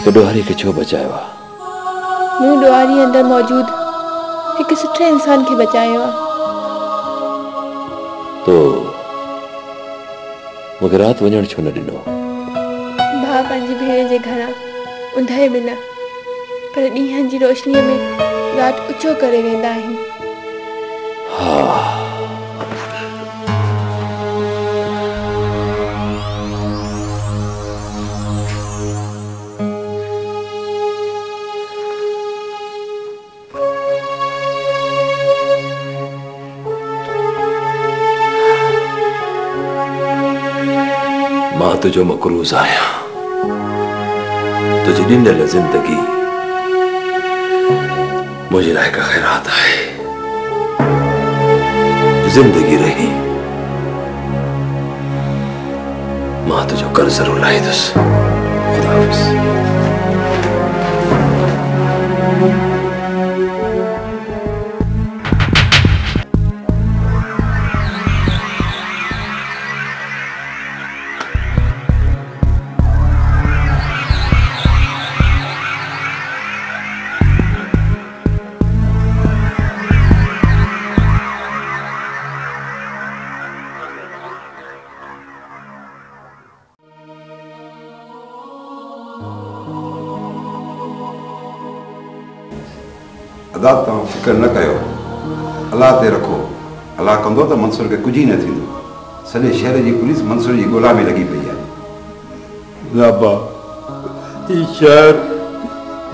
डोहारी के छो बचायो न्यू डोहारी अंदर मौजूद एक सुठे इंसान के बचायो तो मूंखे रात वञण छो न ॾिनो भाउ पंहिंजी भेण जे घरां उंधे बिना पर ॾींहं जी रोशनीअ में रात ऊचो करे वेंदा आहिनि। मां तुझो मकरूज़ आया तुझी ॾिनल ज़िंदगी मुझे लाइ का खैरात है जिंदगी रही मां तुझो कर ज़रूर लाहींदुसि। खुदा हाफ़िज़। अदा तव्हां फिक्र न कयो अलाह ते रखो अलाह कंदो त मंसूर खे कुझु ई न थींदो सॼे शहर जी पुलिस मंसूर जी ॻोल्हा में लॻी पई आहे। लाबा ही शहर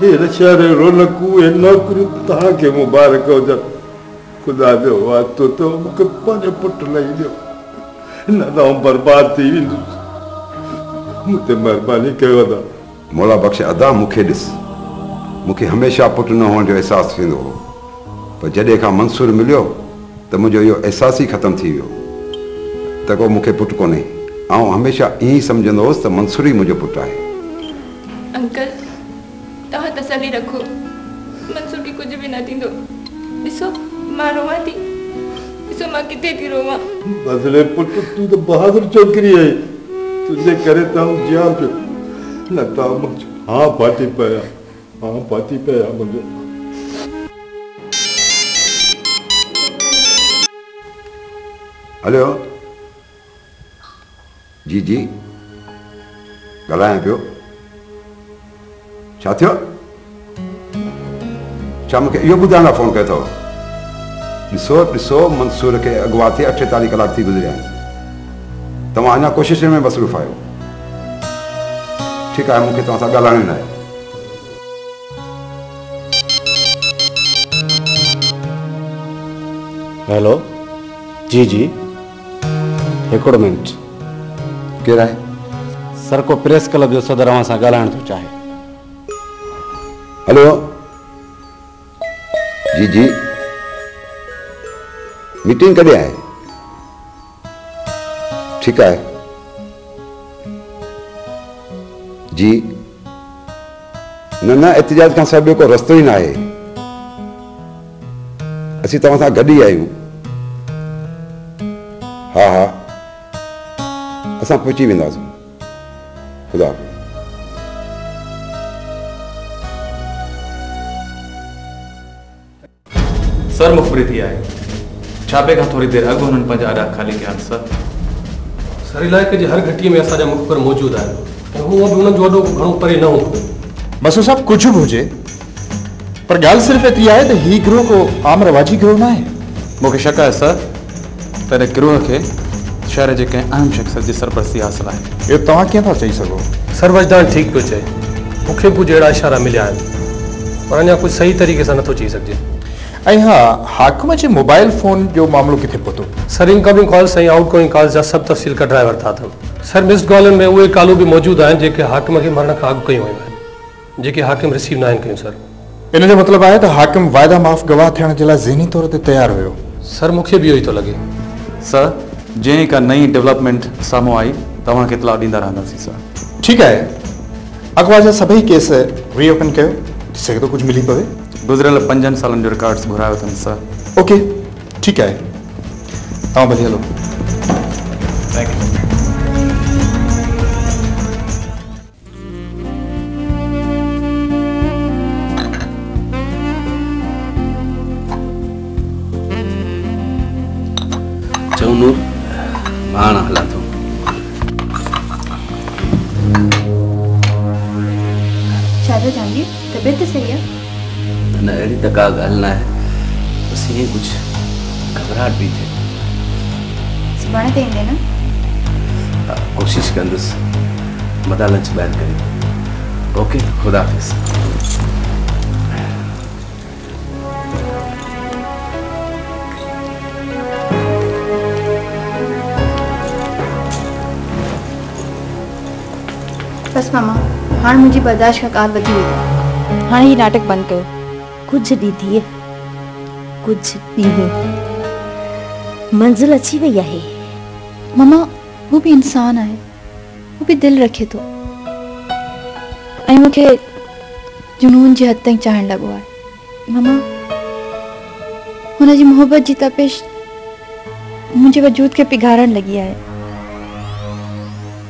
हिन शहर जो रौनकूं ऐं नौकरियूं तव्हांखे मुबारक हुजनि। ख़ुदा जो वास्तो त मूंखे पंहिंजो पुटु लही ॾियो न त आउं बर्बाद थी वेंदुसि। मूं ते महिरबानी कयो अदा। मौला बख़्श अदा मूंखे ॾिस मूंखे हमेशह पुटु न हुअण जो अहसासु थींदो हो पर जॾहिं खां मंसूर मिलियो त मुंहिंजो इहो अहसासु ई ख़तमु थी वियो त को मूंखे पुटु कोन्हे। आउं हमेशह ईअं ई सम्झंदो हुउसि त मंसूर ई मुंहिंजो पुटु आहे। अंकल तव्हां तसली रखो मंसूर खे कुझु बि न थींदो। ॾिसो मां रोवां थी ॾिसो मां किथे थी रोवां। बदिले पुटु तूं त बहादुर छोकिरी आहीं तुंहिंजे करे त आउं जियां पियो न त मुंहिंजो हाँ पाती पिया हाँ पाती पिया मुंहिंजो। हलो जी जी ॻाल्हायां पियो छा थियो छा मूंखे इहो ॿुधाइण लाइ फ़ोन कयो अथव? ॾिसो ॾिसो मंसूर खे अॻुवा थिए 48 कलाक थी गुज़रिया आहिनि तव्हां अञा कोशिशुनि में मसरूफ़ आहियो। ठीकु आहे मूंखे तव्हां सां ॻाल्हाइणो न आहे। हेलो जी जी हिकिड़ो मिनट केरु आहे? सर को प्रेस क्लब जो सदर अव्हां सां ॻाल्हाइण थो चाहे। हेलो जी जी मीटिंग कॾहिं आहे? ठीकु आहे जी न न एहतिजाज खां सवाइ ॿियो को रस्तो ई न आहे। असीं तव्हां सां गॾु ई आहियूं। हा हा असां पहुची वेंदासीं। ख़ुदा सर मुखबिरी थी आहे छापे खां थोरी देरि अॻु हुननि पंहिंजा अॾा ख़ाली कया आहिनि। सर इलाइक़े जे हर घटीअ में असांजा मुखबिर मौजूदु आहिनि ऐं हूअं बि हुननि जो वॾो घणो परे न हूंदो। बसो साहब कुछ भी हुजे पर गाल सिर्फ एतिरी आहे त ही गिरोह को आम रवाजी गिरोह न आहे। मूंखे शक आहे सर त हिन गिरोह खे शहर जे कंहिं अहम शख़्स जी सरपरस्ती हासिल आहे। इहो तव्हां कीअं था चई सघो? सर वजदान ठीक पियो चए मूंखे कुछ अहिड़ा इशारा मिलिया आहिनि पर अञा कुछ सही तरीक़े सां नथो चई सघिजे। ऐं हा हाकिम जे मोबाइल फोन जो मामलो किथे पहुतो? सर इनकमिंग कॉल्स ऐं आउटगोइंग कॉल्स जा सभु तफ़सील कढाए वरिता अथनि। सर मिस्ड कॉलनि में उहे कॉलूं बि मौजूदु आहिनि जेके हाकिम खे मरण खां अॻु कयूं वयूं आहिनि, जेके हाकिम रिसीव न आहिनि कयूं। सर इन जो मतिलबु आहे त हाकिम वाइदा माफ़ गवाह थियण जे लाइ ज़हनी तौर ते तयारु हुयो। सर मूंखे बि इहो ई थो लॻे। सर जीअं का नई डेवलपमेंट साम्हूं आई तव्हांखे इतलाह ॾींदा रहंदासीं। सर ठीकु आहे, अॻुवा जा सभई केस रीओपन कयो, थी सघे थो कुझु मिली पवे। गुज़िरियल 5 सालनि जो रिकॉर्ड्स घुरायो अथनि। सर ओके ठीकु आहे, तव्हां भली हलो। Thank U. नूर मां हलां थो। छा थियो जहांगीर, तबियत त सही आहे? न अहिड़ी त का ॻाल्हि न आहे, बसि ईअं कुझु घबराहट बि थिए। सुभाणे ते ईंदे न? कोशिशि कंदुसि, मदा लंच ॿाहिरि कयूं। ओके, ख़ुदा हाफ़िज़। बस मामा, हाणे मुंहिंजी बर्दाश्त खां कार वधी वई। हाणे ही नाटक बंदि कयो। कुझु ॾींहं थिए, कुझु ॾींहं मंज़िल अची वई आहे। मामा वो भी इंसान आहे, वो भी दिल रखे थो ऐं मूंखे जुनून जे हद ताईं चाहण लॻो आहे। मामा हुनजी मोहबत जी तपिश मुंहिंजे वजूद खे पिघारण लॻी आहे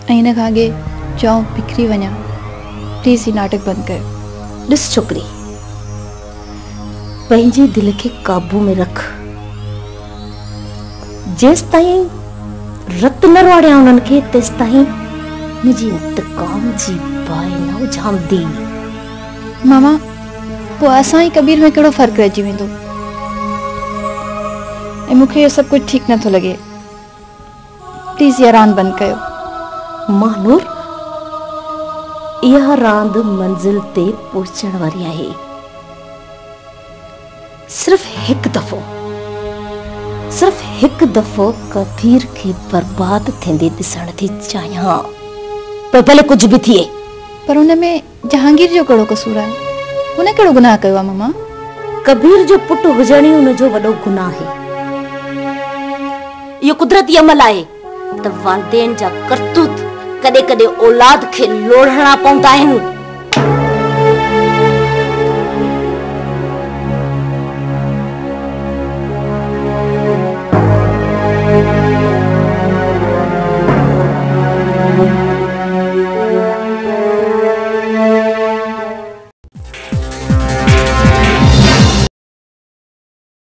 ऐं हिन खां अॻे चऊं बिखरी वञा, प्लीज़ ही नाटक बंदि कयो। ॾिस छोकिरी, पंहिंजे दिल खे काबू में रख। जेसि ताईं रत न रोड़िया उन्हनि खे, तेसि ताईं मुंहिंजी इंतकाम जी बाहि न उझामदी। मामा पोइ असां ई कबीर में कहिड़ो फ़र्क़ु रहिजी वेंदो? ऐं मूंखे इहो सभु कुझु ठीकु नथो लॻे। प्लीज़ इहा रांदि बंदि कयो। महानूर, इहा रांदि मंज़िल ते पहुचण वारी आहे। सिर्फ़ हिकु दफ़ो कबीर खे बर्बाद थींदे ॾिसण थी चाहियां, पर भले कुझु बि थिए। पर हुन में जहांगीर जो कहिड़ो कसूर आहे? हुन कहिड़ो गुनाह कयो आहे मामा? कबीर जो पुटु हुजण ई हुनजो वॾो गुनाह आहे। इहो कुदरती अमल आहे त वालदेन जा करतूत कॾहिं कॾहिं औलाद खे लोढ़णा पवंदा आहिनि।